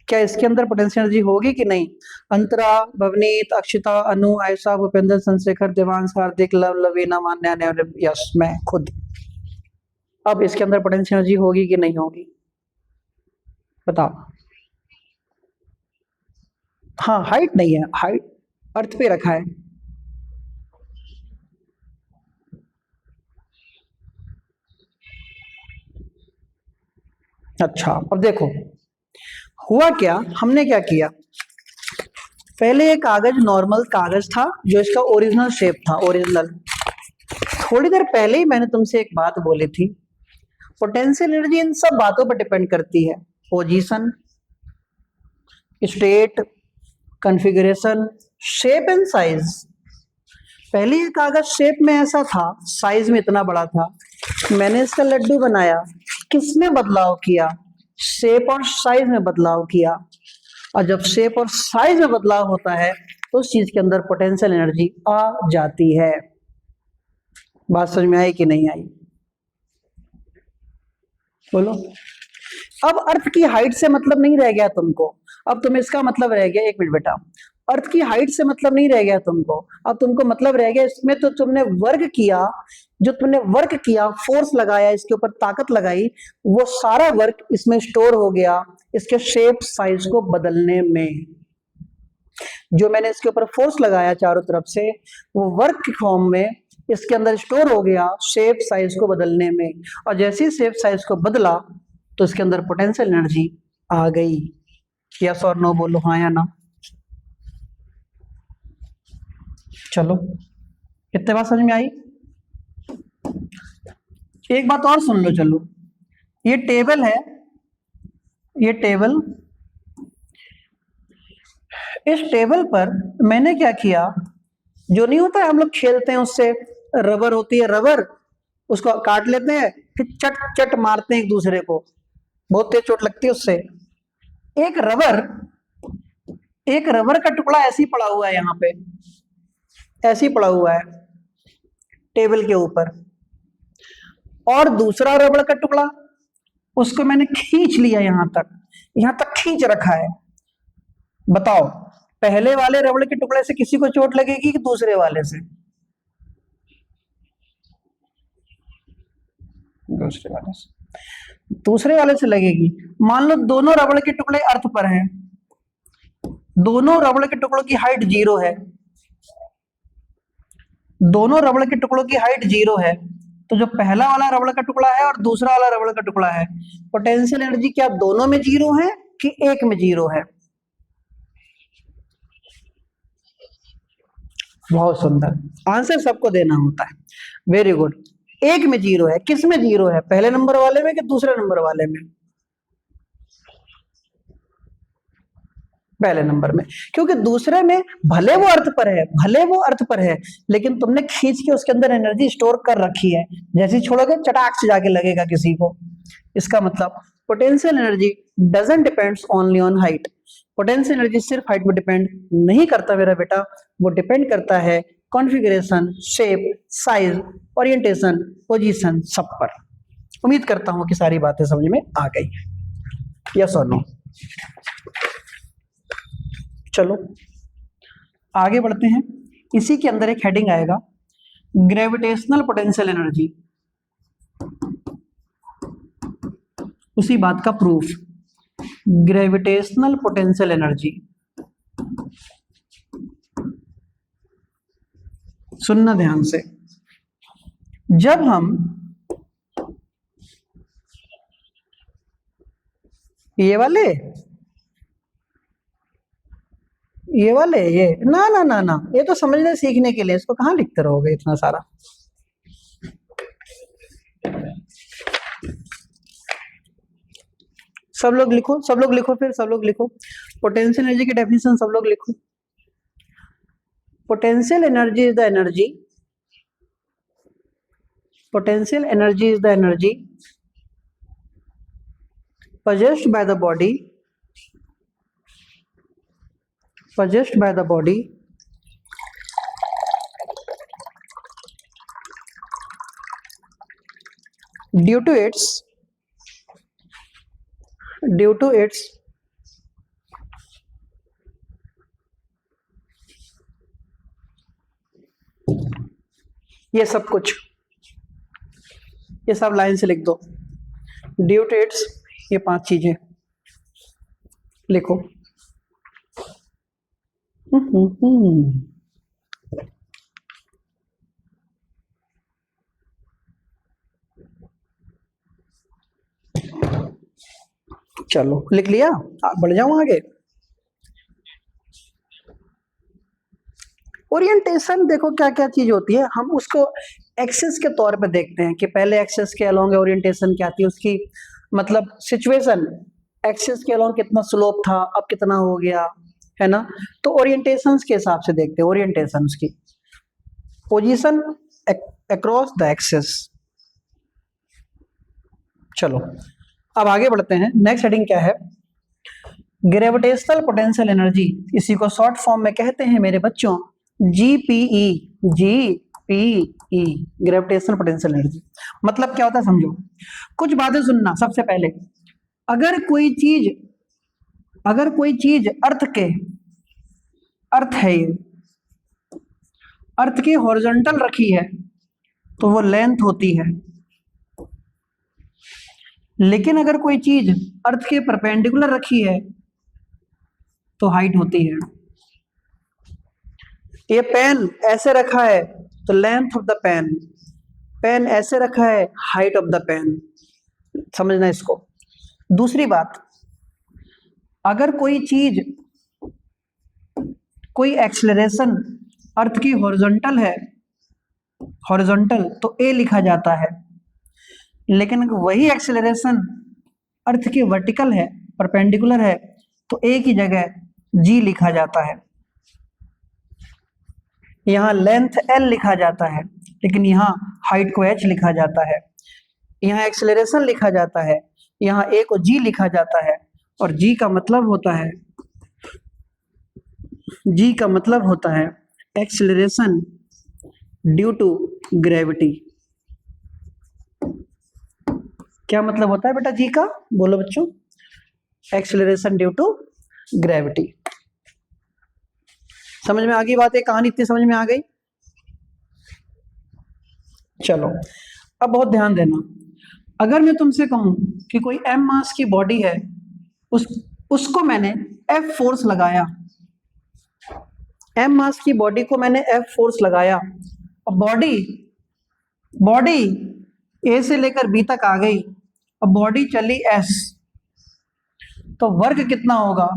क्या इसके अंदर पोटेंशियल एनर्जी होगी कि नहीं? अंतरा, भवनीत, अक्षिता, अनु, आयशा, भूपेंद्र, चंद्रशेखर, देवांश, हार्दिक, लवीना, मान्या, यश, मैं खुद। अब इसके अंदर पोटेंशियल एनर्जी होगी कि नहीं होगी? बताओ। हाँ, हाइट नहीं है, हाइट अर्थ पे रखा है। अच्छा, अब देखो हुआ क्या, हमने क्या किया, पहले ये कागज नॉर्मल कागज था जो इसका ओरिजिनल शेप था, ओरिजिनल। थोड़ी देर पहले ही मैंने तुमसे एक बात बोली थी, पोटेंशियल एनर्जी इन सब बातों पर डिपेंड करती है, position, state, configuration, shape and size. पहले ये कागज शेप में ऐसा था, साइज में इतना बड़ा था, मैंने इसका लड्डू बनाया, किसमें बदलाव किया? शेप और साइज में बदलाव किया। और जब शेप और साइज में बदलाव होता है तो उस चीज के अंदर पोटेंशियल एनर्जी आ जाती है। बात समझ में आई कि नहीं आई? बोलो। अब अर्थ की हाइट से मतलब नहीं रह गया तुमको, अब तुम्हें इसका मतलब रह गया, एक मिनट बेटा, अर्थ की हाइट से मतलब नहीं रह गया तुमको, अब तुमको मतलब रह गया इसमें तो तुमने वर्क किया, जो तुमने वर्क किया, फोर्स लगाया, इसके ऊपर ताकत लगाई, वो सारा वर्क इसमें स्टोर हो गया इसके शेप साइज को बदलने में। जो मैंने इसके ऊपर फोर्स लगाया चारों तरफ से, वो वर्क की फॉर्म में इसके अंदर स्टोर हो गया शेप साइज को बदलने में। और जैसे ही शेप साइज को बदला तो इसके अंदर पोटेंशियल एनर्जी आ गई। यस और नो बोलो, हाँ या ना। चलो, कितने बात समझ में आई? एक बात और सुन लो, चलो, ये टेबल है, ये टेबल, इस टेबल पर मैंने क्या किया, जो नहीं होता है, हम लोग खेलते हैं उससे, रबर होती है, रबर, उसको काट लेते हैं, फिर चट चट मारते हैं एक दूसरे को, बहुत तेज चोट लगती है उससे। एक रबर, एक रबर का टुकड़ा ऐसे ही पड़ा हुआ है, यहाँ पे ऐसे ही पड़ा हुआ है टेबल के ऊपर, और दूसरा रबर का टुकड़ा, उसको मैंने खींच लिया यहां तक खींच रखा है। बताओ, पहले वाले रबड़ के टुकड़े से किसी को चोट लगेगी कि दूसरे वाले से? दूसरे वाले से लगेगी। मान लो दोनों रबड़ के टुकड़े अर्थ पर हैं, दोनों रबड़ के टुकड़ों की हाइट 0 है, दोनों रबड़ के टुकड़ों की हाइट 0 है, तो जो पहला वाला रबड़ का टुकड़ा है और दूसरा वाला रबड़ का टुकड़ा है, पोटेंशियल एनर्जी क्या दोनों में 0 है कि एक में 0 है? बहुत सुंदर, आंसर सबको देना होता है, वेरी गुड। एक में 0 है, किस में 0 है, पहले नंबर वाले में कि दूसरे नंबर वाले में? पहले नंबर में, क्योंकि दूसरे में भले वो अर्थ पर है, भले वो अर्थ पर है, लेकिन तुमने खींच के उसके अंदर एनर्जी स्टोर कर रखी है, जैसे ही छोड़ोगे चटाक से जाके लगेगा किसी को। इसका मतलब potential energy doesn't depends only on height. Potential energy सिर्फ हाइट पे डिपेंड नहीं करता मेरा बेटा, वो डिपेंड करता है configuration, shape, size, orientation, position, सब पर। उम्मीद करता हूं कि सारी बातें समझ में आ गई, यस और नो? चलो आगे बढ़ते हैं। इसी के अंदर एक हेडिंग आएगा, ग्रेविटेशनल पोटेंशियल एनर्जी, उसी बात का प्रूफ, ग्रेविटेशनल पोटेंशियल एनर्जी। सुनना ध्यान से, जब हम ये वाले ये ना ना ना ना, ये तो समझने सीखने के लिए, इसको कहाँ लिखते रहोगे इतना सारा। सब लोग लिखो, सब लोग लिखो, फिर सब लोग लिखो पोटेंशियल एनर्जी की डेफिनेशन, सब लोग लिखो। Potential energy is the energy, potential energy is the energy possessed by the body, possessed by the body due to its ये सब कुछ, ये सब लाइन से लिख दो, ड्यू टू इट्स, ये 5 चीजें लिखो। चलो लिख लिया, बढ़ जाऊं आगे। ओरिएंटेशन देखो क्या क्या चीज होती है, हम उसको एक्सेस के तौर पे देखते हैं कि पहले एक्सेस के अलोंग ओरिएंटेशन क्या थी, उसकी मतलब सिचुएशन, एक्सेस के अलोंग कितना स्लोप था, अब कितना हो गया, है ना? तो ओरिएंटेशन के हिसाब से देखते हैं, ओरिएंटेशन की पोजीशन अक्रॉस द एक्सेस। चलो अब आगे बढ़ते हैं, नेक्स्ट हेडिंग क्या है, ग्रेविटेशनल पोटेंशियल एनर्जी, इसी को शॉर्ट फॉर्म में कहते हैं मेरे बच्चों GPE, GPE, gravitational potential energy. मतलब क्या होता है समझो, कुछ बातें सुनना। सबसे पहले, अगर कोई चीज अर्थ है, ये अर्थ के हॉरिजॉन्टल रखी है तो वो लेंथ होती है, लेकिन अगर कोई चीज अर्थ के परपेंडिकुलर रखी है तो हाइट होती है। ये पेन ऐसे रखा है तो length of the pen, pen ऐसे रखा है, हाइट ऑफ द पेन, समझना इसको। दूसरी बात, अगर कोई चीज, कोई एक्सेलरेशन अर्थ की हॉरिजॉन्टल है, हॉरिजॉन्टल तो ए लिखा जाता है, लेकिन वही एक्सेलरेशन अर्थ की वर्टिकल है, परपेंडिकुलर है, तो ए की जगह जी लिखा जाता है। यहाँ लेंथ L लिखा जाता है, लेकिन यहाँ हाइट को h लिखा जाता है। यहाँ एक्सेलरेशन लिखा जाता है, यहाँ a को g लिखा जाता है, और g का मतलब होता है एक्सेलरेशन ड्यू टू ग्रेविटी। क्या मतलब होता है बेटा जी का, बोलो बच्चों? Acceleration due to gravity. समझ में आ गई बात? है कहानी इतनी समझ में आ गई? चलो अब बहुत ध्यान देना, अगर मैं तुमसे कहूं कि कोई m मास की बॉडी है, उसको मैंने F फोर्स लगाया, m मास की बॉडी को मैंने F फोर्स लगाया, और बॉडी A से लेकर B तक आ गई, और बॉडी चली S, तो वर्क कितना होगा?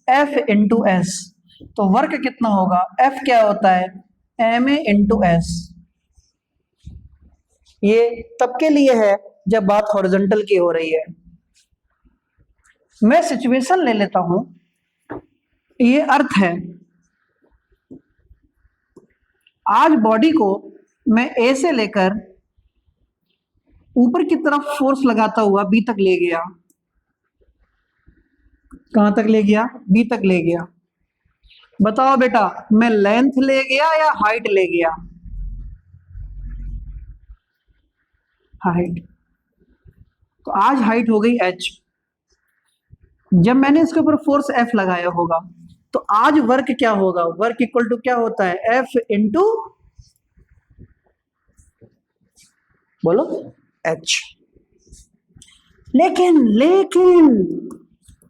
F into S। तो वर्क कितना होगा? F क्या होता है? ma into S। ये तब के लिए है जब बात हॉरिजॉन्टल की हो रही है। मैं सिचुएशन ले लेता हूं, ये अर्थ है, आज बॉडी को मैं A से लेकर ऊपर की तरफ फोर्स लगाता हुआ B तक ले गया। कहां तक ले गया? B तक ले गया। बताओ बेटा, मैं लेंथ ले गया या हाइट ले गया? हाइट। तो आज हाइट हो गई h। जब मैंने इसके ऊपर फोर्स F लगाया होगा, तो आज वर्क क्या होगा? वर्क इक्वल टू क्या होता है? F इंटू, बोलो, h। लेकिन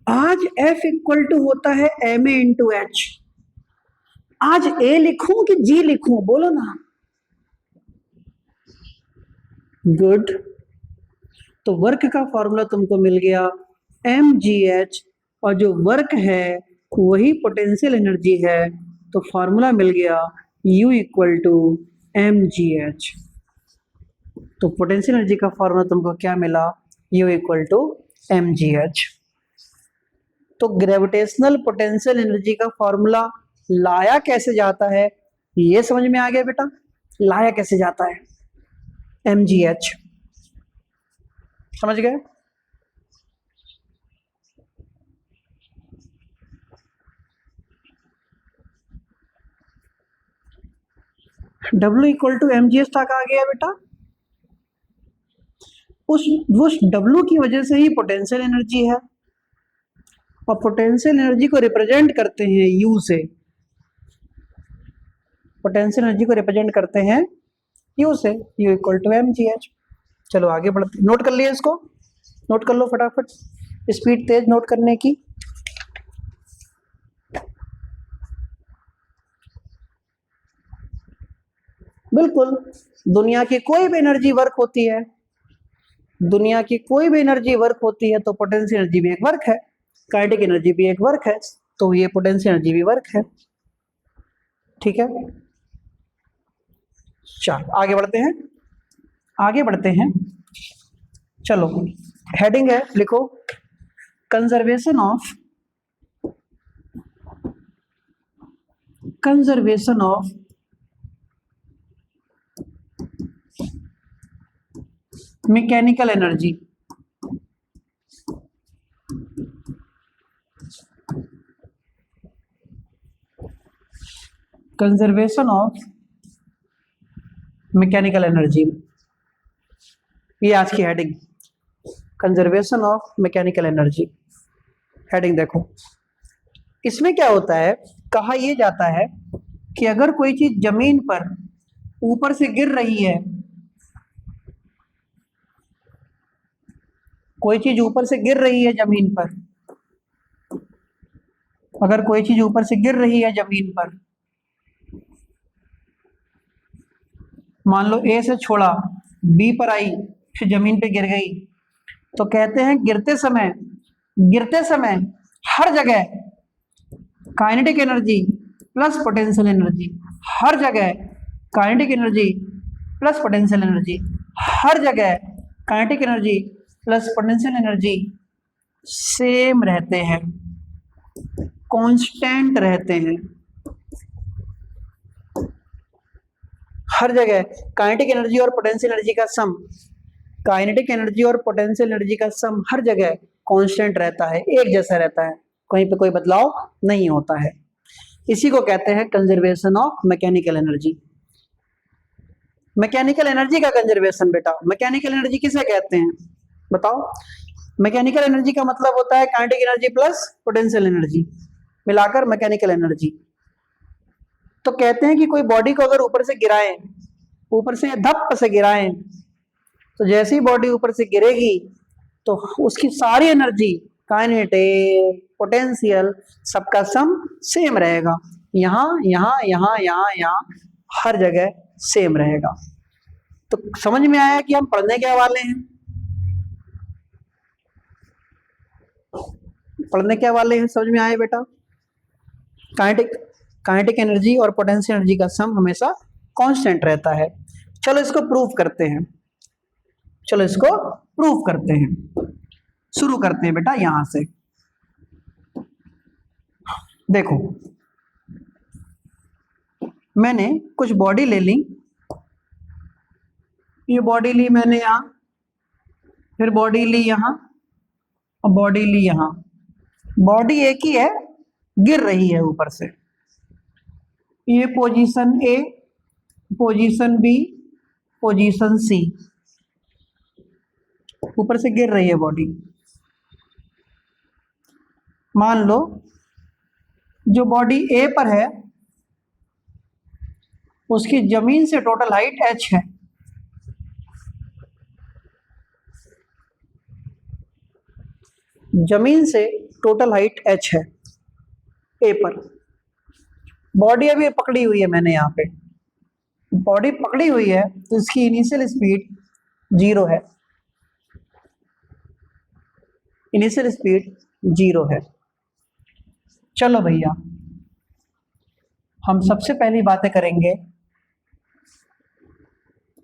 आज F इक्वल टू होता है ma इंटू h। आज A लिखूं कि G लिखूं? बोलो ना। गुड। तो वर्क का फॉर्मूला तुमको मिल गया mgh, और जो वर्क है वही पोटेंशियल एनर्जी है, तो फॉर्मूला मिल गया U इक्वल टू mgh। तो पोटेंशियल एनर्जी का फॉर्मूला तुमको क्या मिला? U equal to mgh। तो ग्रेविटेशनल पोटेंशियल एनर्जी का फॉर्मूला लाया कैसे जाता है, ये समझ में आ गया बेटा? लाया कैसे जाता है? mgh। समझ गए? W इक्वल टू mgh तक आ गया बेटा। उस W की वजह से ही पोटेंशियल एनर्जी है, और पोटेंशियल एनर्जी को रिप्रेजेंट करते हैं U से। पोटेंशियल एनर्जी को रिप्रेजेंट करते हैं U से, U इक्वल टू mgh। चलो आगे बढ़ते, नोट कर लिया इसको, नोट कर लो फटाफट, स्पीड तेज नोट करने की। बिल्कुल, दुनिया की कोई भी एनर्जी वर्क होती है, दुनिया की कोई भी एनर्जी वर्क होती है तो पोटेंशियल एनर्जी भी एक वर्क है, काइनेटिक एनर्जी भी एक वर्क है, तो ये पोटेंशियल एनर्जी भी वर्क है। ठीक है, चलो आगे बढ़ते हैं। चलो हेडिंग है, लिखो conservation of mechanical energy. Conservation of mechanical energy, ये आज की heading, conservation of mechanical energy. Heading देखो, इसमें क्या होता है, कहा यह जाता है कि अगर कोई चीज जमीन पर ऊपर से गिर रही है, कोई चीज ऊपर से गिर रही है जमीन पर, अगर कोई चीज ऊपर से गिर रही है जमीन पर, मान लो A से छोड़ा, B पर आई, फिर जमीन पे गिर गई, तो कहते हैं गिरते समय हर जगह kinetic energy plus potential energy, हर जगह kinetic energy plus potential energy, हर जगह kinetic energy plus potential energy same रहते हैं, कांस्टेंट रहते हैं। हर जगह काइनेटिक एनर्जी और पोटेंशियल एनर्जी का सम, काइनेटिक एनर्जी और पोटेंशियल एनर्जी का सम हर जगह कांस्टेंट रहता है, एक जैसा रहता है, कहीं पे कोई बदलाव नहीं होता है। इसी को कहते हैं conservation of mechanical energy. Mechanical energy का कंजर्वेशन बेटा, मैकेनिकल एनर्जी किसे कहते हैं बताओ? मैकेनिकल एनर्जी का मतलब होता है kinetic energy plus potential energy मिलाकर मैकेनिकल एनर्जी। तो कहते हैं कि कोई बॉडी को अगर ऊपर से गिराएं, ऊपर से धप से गिराएं, तो जैसे ही बॉडी ऊपर से गिरेगी तो उसकी सारी एनर्जी, काइनेटिक, पोटेंशियल, सबका सम सेम रहेगा। यहाँ यहाँ यहाँ यहाँ यहाँ हर जगह सेम रहेगा। तो समझ में आया कि हम पढ़ने क्या वाले हैं? पढ़ने क्या वाले हैं, समझ में आया बेटा? काइनेटिक एनर्जी और पोटेंशियल एनर्जी का सम हमेशा कांस्टेंट रहता है। चलो इसको प्रूव करते हैं, चलो इसको प्रूव करते हैं। शुरू करते हैं बेटा यहां से। देखो मैंने कुछ बॉडी ले ली, ये बॉडी ली मैंने यहां, फिर बॉडी ली यहां और बॉडी ली यहां। बॉडी एक ही है, गिर रही है ऊपर से। ये position A, position B, position सी, ऊपर से गिर रही है बॉडी। मान लो जो बॉडी ए पर है उसकी जमीन से टोटल हाइट h है। जमीन से टोटल हाइट h है ए पर। बॉडी अभी पकड़ी हुई है मैंने यहाँ पे, बॉडी पकड़ी हुई है तो इसकी इनिशियल स्पीड 0 है, इनिशियल स्पीड 0 है। चलो भैया हम सबसे पहली बातें करेंगे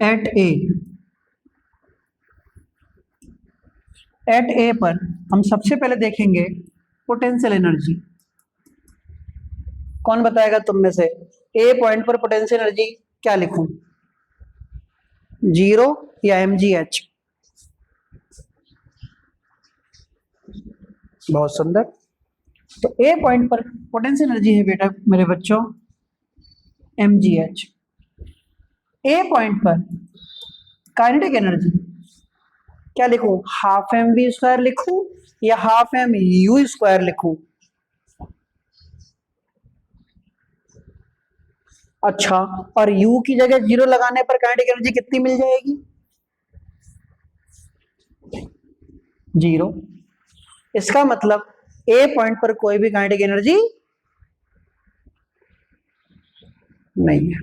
एट ए। एट ए पर हम सबसे पहले देखेंगे पोटेंशियल एनर्जी। कौन बताएगा तुम में से ए पॉइंट पर पोटेंशियल एनर्जी क्या लिखूं, 0 या mgh? बहुत सुंदर। तो ए पॉइंट पर पोटेंशियल एनर्जी है बेटा मेरे बच्चों mgh। ए पॉइंट पर काइनेटिक एनर्जी क्या लिखूं, हाफ एम वी स्क्वायर लिखूं या हाफ एम यू स्क्वायर लिखूं? अच्छा, और u की जगह 0 लगाने पर काइनेटिक एनर्जी कितनी मिल जाएगी? 0। इसका मतलब ए पॉइंट पर कोई भी काइनेटिक एनर्जी नहीं है।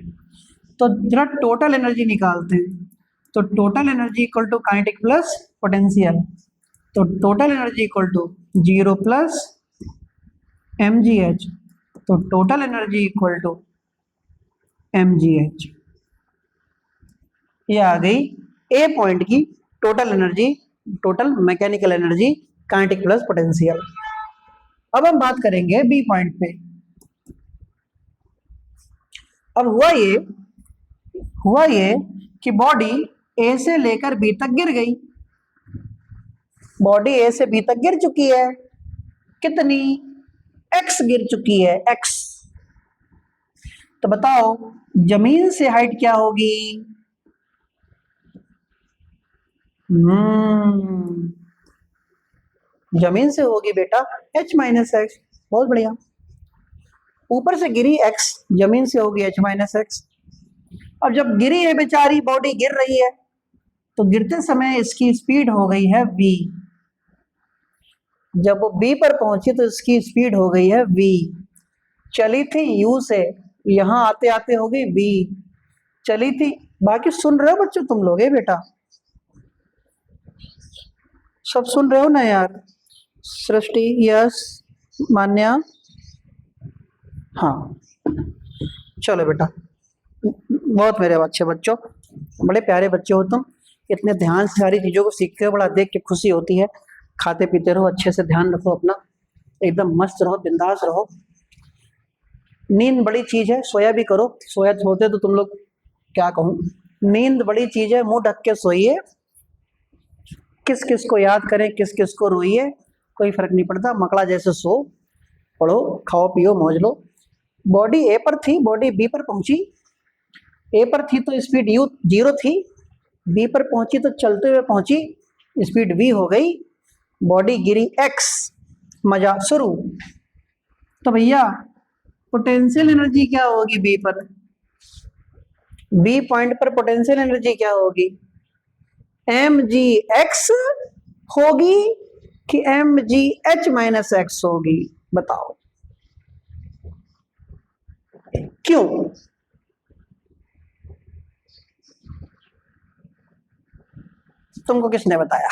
तो जरा टोटल एनर्जी निकालते हैं। तो total energy equal to kinetic plus potential. तो total energy equal to 0 plus mgh। तो total energy equal to mgh। ये आ गई ए पॉइंट की total energy, total mechanical energy, kinetic plus potential. अब हम बात करेंगे बी पॉइंट पे। अब हुआ ये कि बॉडी ए से लेकर बी तक गिर गई। बॉडी ए से बी तक गिर चुकी है, कितनी? x गिर चुकी है, x। तो बताओ जमीन से हाइट क्या होगी? जमीन से होगी बेटा h माइनस एक्स। बहुत बढ़िया। ऊपर से गिरी x, जमीन से होगी h माइनस एक्स। अब जब गिरी है बेचारी, बॉडी गिर रही है, तो गिरते समय इसकी स्पीड हो गई है v। जब वो b पर पहुंची तो इसकी स्पीड हो गई है v। चली थी u से, यहां आते आते हो गई v। चली थी, बाकी सुन रहे हो बच्चों तुम लोग? बेटा सब सुन रहे हो ना यार? सृष्टि, यस, मान्या, हाँ। चलो बेटा, बहुत मेरे अच्छे बच्चों, बड़े प्यारे बच्चे हो तुम। इतने ध्यान से सारी चीज़ों को सीखते हो, बड़ा देख के खुशी होती है। खाते पीते रहो, अच्छे से ध्यान रखो अपना, एकदम मस्त रहो, बिंदास रहो। नींद बड़ी चीज़ है, सोया भी करो। सोया होते तो तुम लोग क्या कहूँ, नींद बड़ी चीज है, मुंह ढक के सोइए, किस किस को याद करें, किस किस को रोइए, कोई फर्क नहीं पड़ता, मकड़ा जैसे सो, पढ़ो, खाओ पियो, मौज लो। बॉडी ए पर थी, बॉडी बी पर पहुंची। ए पर थी तो स्पीड यू 0 थी, बी पर पहुंची तो चलते हुए पहुंची, स्पीड v हो गई, बॉडी गिरी x, मजा शुरू। तो भैया पोटेंशियल एनर्जी क्या होगी बी पर, बी पॉइंट पर पोटेंशियल एनर्जी क्या होगी, mgx होगी कि mgh माइनस x होगी, बताओ क्यों? तुमको किसने बताया?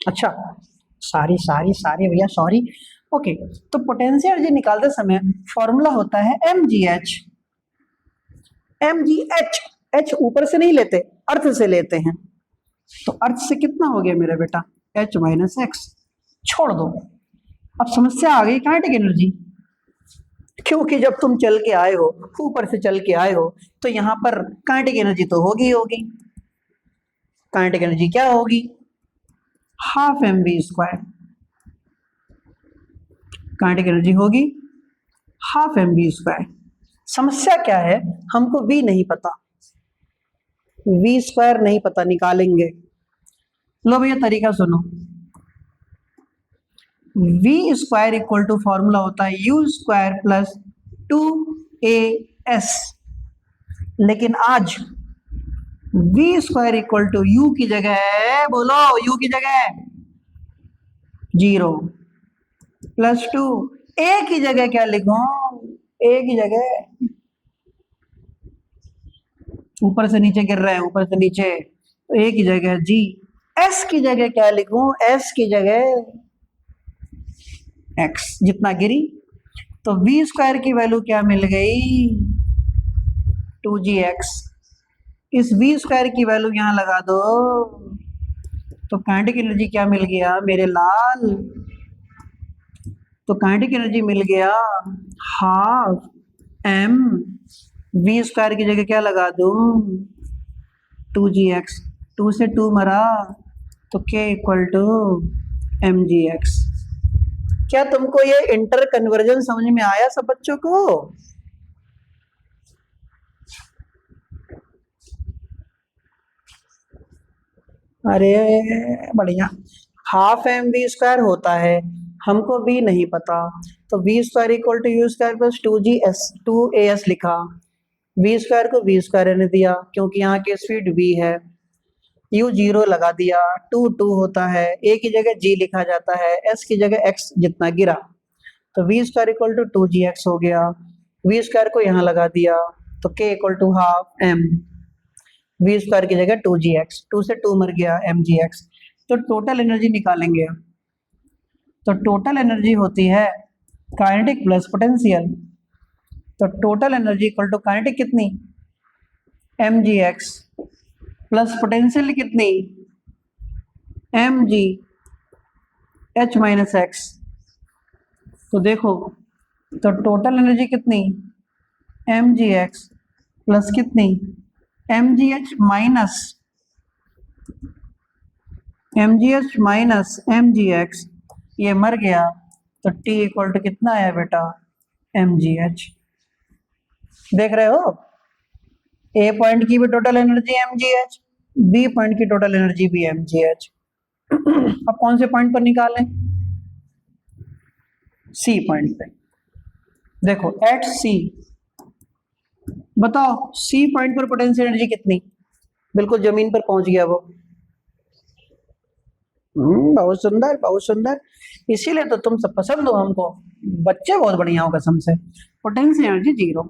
अच्छा, सारी भैया सॉरी। ओके, तो पोटेंशियल एनर्जी निकालते समय फॉर्मूला होता है mgh। h ऊपर से नहीं लेते, अर्थ से लेते हैं, तो अर्थ से कितना हो गया मेरा बेटा, h माइनस एक्स। छोड़ दो, अब समस्या आ गई काइनेटिक एनर्जी, क्योंकि जब तुम चल के आए हो, ऊपर से चल के आए हो, तो यहां पर काइनेटिक एनर्जी तो होगी। काइनेटिक एनर्जी क्या होगी, हाफ mv²। काइनेटिक एनर्जी होगी हाफ mv²। समस्या क्या है, हमको v नहीं पता, v² नहीं पता, निकालेंगे। लो भैया तरीका सुनो, v² इक्वल टू फॉर्मूला होता है u² प्लस 2as, लेकिन आज v² इक्वल टू u की जगह, बोलो u की जगह 0 प्लस 2, a की जगह क्या लिखूं, a की जगह, ऊपर से नीचे गिर रहे हैं, ऊपर से नीचे, तो a की जगह g, s की जगह क्या लिखूं, s की जगह x, जितना गिरी। तो v² की वैल्यू क्या मिल गई, 2gx। इस v² की वैल्यू यहां लगा दो, तो काइनेटिक एनर्जी क्या मिल गया मेरे लाल, तो काइनेटिक एनर्जी मिल गया हाफ m, v² की जगह क्या लगा दूं, 2gx, 2 से 2 मरा, तो k इक्वल टू mgx। क्या तुमको ये इंटर कन्वर्जन समझ में आया सब बच्चों को? अरे बढ़िया, हाफ mv² होता है, हमको v नहीं पता, तो v² equal to u² plus 2as लिखा, v² को v² रहने दिया क्योंकि यहाँ की स्पीड v है, u 0 लगा दिया, 2 होता है, a की जगह g लिखा जाता है, s की जगह x जितना गिरा, तो v² इक्वल टू 2gx हो गया, v² को यहाँ लगा दिया, तो k equal to half m, v² की जगह 2gx, 2 से 2 मर गया mgx। तो टोटल एनर्जी निकालेंगे, तो टोटल एनर्जी होती है काइनेटिक प्लस पोटेंशियल, तो total energy equal to kinetic कितनी, mgx प्लस पोटेंशियल कितनी, mg h माइनस एक्स। तो देखो, तो टोटल एनर्जी कितनी, mgx प्लस कितनी, mgh माइनस mgx, ये मर गया, तो t इक्वल टू कितना आया बेटा, mgh। देख रहे हो, a पॉइंट की भी total energy mgh, b point की टोटल एनर्जी भी mgh। अब कौन से पॉइंट पर निकालें, c पॉइंट पे। देखो एट c, बताओ c पॉइंट पर पोटेंशियल एनर्जी कितनी, बिल्कुल जमीन पर पहुंच गया वो। बहुत सुंदर बहुत सुंदर, इसीलिए तो तुम सब पसंद हो हमको, बच्चे बहुत बढ़िया हो कसम से। Potential energy 0,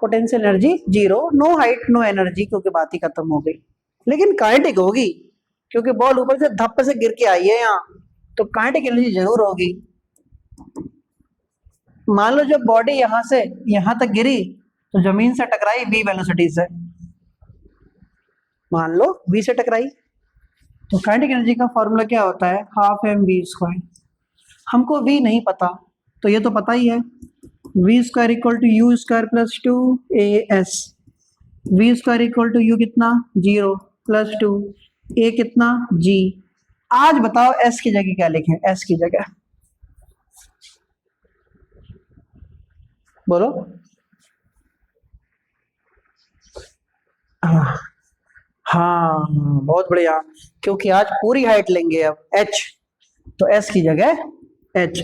potential energy 0, no height no energy, क्योंकि बात ही खत्म हो गई। लेकिन काइनेटिक होगी, क्योंकि बॉल ऊपर से धप्प से गिर के आई है यहाँ, तो काइनेटिक एनर्जी जरूर होगी। मान लो जब बॉडी यहां से यहां तक गिरी, तो जमीन से टकराई v वेलोसिटी से, मान लो v से टकराई, तो काइनेटिक एनर्जी का फॉर्मूला क्या होता है, हाफ mv²। हमको v नहीं पता, तो ये तो पता ही है, v square equal to u square plus 2 AS। V square equal to u कितना 0 प्लस 2 A कितना G। आज बताओ S की जगह क्या लिखें, S की जगह बोलो। हाँ हाँ, बहुत बढ़िया, क्योंकि आज पूरी हाइट लेंगे अब H, तो S की जगह H।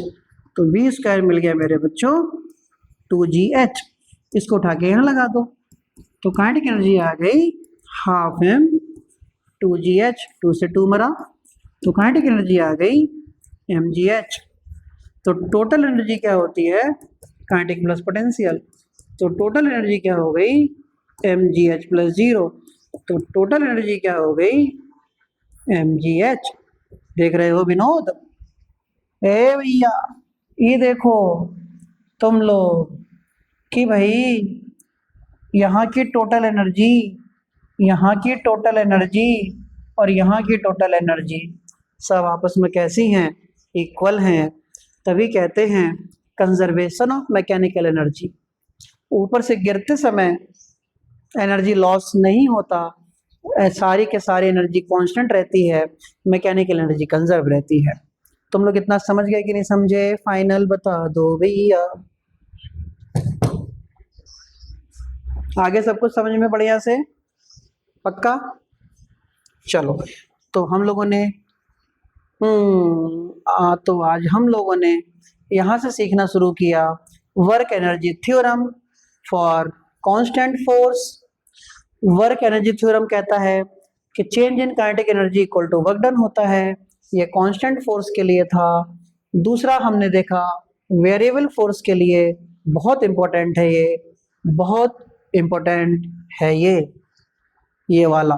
तो वी स्क्वायर मिल गया मेरे बच्चों 2GH। इसको उठा के यहाँ लगा दो, तो काइनेटिक एनर्जी आ गई हाफ M 2GH, 2 से 2 मरा, तो काइनेटिक एनर्जी आ गई mgh। तो टोटल एनर्जी क्या होती है, काइनेटिक प्लस पोटेंशियल, तो टोटल एनर्जी क्या हो गई mgh प्लस 0। तो टोटल एनर्जी क्या हो गई mgh। देख रहे हो विनोद, ए भैया ये देखो तुम लोग कि भाई यहाँ की टोटल एनर्जी, यहाँ की टोटल एनर्जी और यहाँ की टोटल एनर्जी सब आपस में कैसी हैं, इक्वल हैं। तभी कहते हैं कंजर्वेशन ऑफ मैकेनिकल एनर्जी। ऊपर से गिरते समय एनर्जी लॉस नहीं होता, सारी के सारी एनर्जी कांस्टेंट रहती है, मैकेनिकल एनर्जी कंजर्व रहती है। तुम लोग इतना समझ गए कि नहीं समझे, फाइनल बता दो भैया। आगे सब कुछ समझ में बढ़िया से, पक्का? चलो, तो हम लोगों ने तो आज हम लोगों ने यहाँ से सीखना शुरू किया work energy theorem for constant force. Work energy theorem कहता है कि change in kinetic energy equal to work done होता है, ये कांस्टेंट फोर्स के लिए था। दूसरा हमने देखा वेरिएबल फोर्स के लिए, बहुत इंपॉर्टेंट है ये, बहुत इंपॉर्टेंट है ये वाला।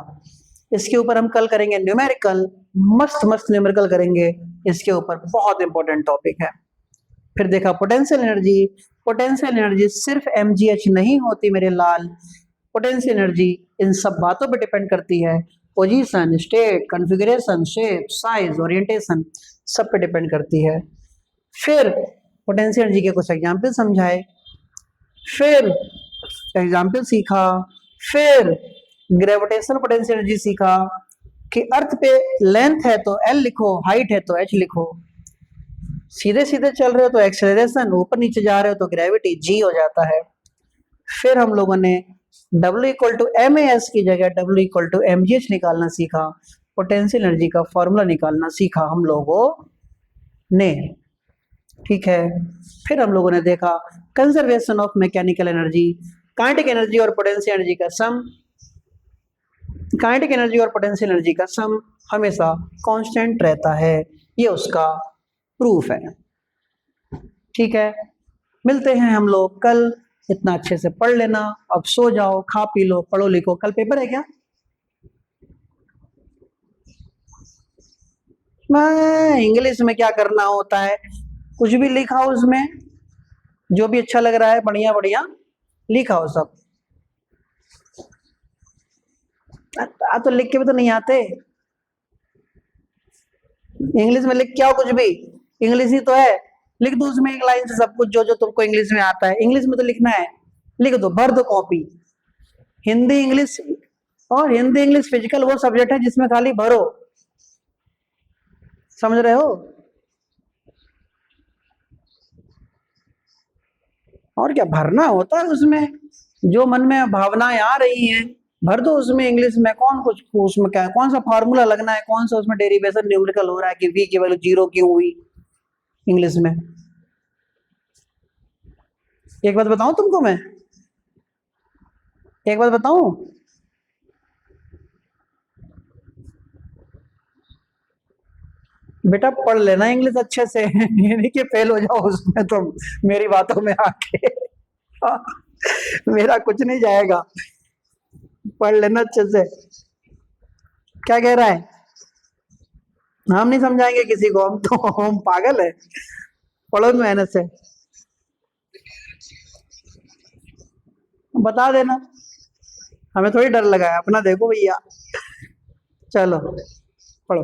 इसके ऊपर हम कल करेंगे न्यूमेरिकल, मस्त मस्त न्यूमेरिकल करेंगे इसके ऊपर, बहुत इंपॉर्टेंट टॉपिक है। फिर देखा पोटेंशियल एनर्जी। पोटेंशियल एनर्जी सिर्फ mgh नहीं होती मेरे लाल, पोटेंशियल एनर्जी इन सब बातों पे डिपेंड करती है, position, state, configuration, shape, size, orientation, सब पे डिपेंड करती है। फिर पोटेंशियल एनर्जी के कुछ एग्जाम्पल समझाए, फिर एग्जाम्पल सीखा, फिर ग्रेविटेशनल पोटेंशियल एनर्जी सीखा कि अर्थ पे लेंथ है तो L लिखो, हाइट है तो H लिखो, सीधे सीधे चल रहे हो तो एक्सेलरेशन, ऊपर नीचे जा रहे हो तो ग्रेविटी G हो जाता है। फिर हम लोगों ने W इक्वल टू MAS की जगह W इक्वल टू MGH निकालना सीखा, पोटेंशियल एनर्जी का फॉर्मूला निकालना सीखा हम लोगों ने, ठीक है। फिर हम लोगों ने देखा conservation of mechanical energy, kinetic energy और पोटेंशियल एनर्जी का सम, काइनेटिक एनर्जी और पोटेंशियल एनर्जी का सम हमेशा कांस्टेंट रहता है, ये उसका प्रूफ है, ठीक है। मिलते हैं हम लोग कल, इतना अच्छे से पढ़ लेना, अब सो जाओ, खा पी लो, पढ़ो लिखो, कल पेपर है क्या? मैं इंग्लिश में क्या करना होता है, कुछ भी लिखा उसमें, जो भी अच्छा लग रहा है बढ़िया बढ़िया लिखा हो सब। तो लिख के भी तो नहीं आते, इंग्लिश में लिख के आओ कुछ भी, इंग्लिश ही तो है, लिख दो उसमें एक लाइन से सब कुछ जो जो तुमको इंग्लिश में आता है, इंग्लिश में तो लिखना है, लिख दो, भर दो कॉपी। हिंदी इंग्लिश, और हिंदी इंग्लिश फिजिकल वो सब्जेक्ट है जिसमें खाली भरो, समझ रहे हो? और क्या भरना होता है उसमें, जो मन में भावनाएं आ रही हैं भर दो उसमें इंग्लिश में, कौन कुछ उसमें क्या, कौन सा फार्मूला लगना है, कौन सा उसमें डेरिवेशन न्यूमेरिकल हो रहा है कि v की वैल्यू 0 क्यों हुई इंग्लिश में। एक बात बताऊं तुमको, मैं एक बात बताऊं, बेटा पढ़ लेना इंग्लिश अच्छे से, ये नहीं कि फेल हो जाओ उसमें तुम मेरी बातों में आके मेरा कुछ नहीं जाएगा, पढ़ लेना अच्छे से। क्या कह रहा है? हम नहीं समझाएंगे किसी को, हम तो हम पागल है, पढ़ो मेहनत से, बता देना, हमें थोड़ी डर लगा है, अपना देखो भैया, चलो पढ़ो।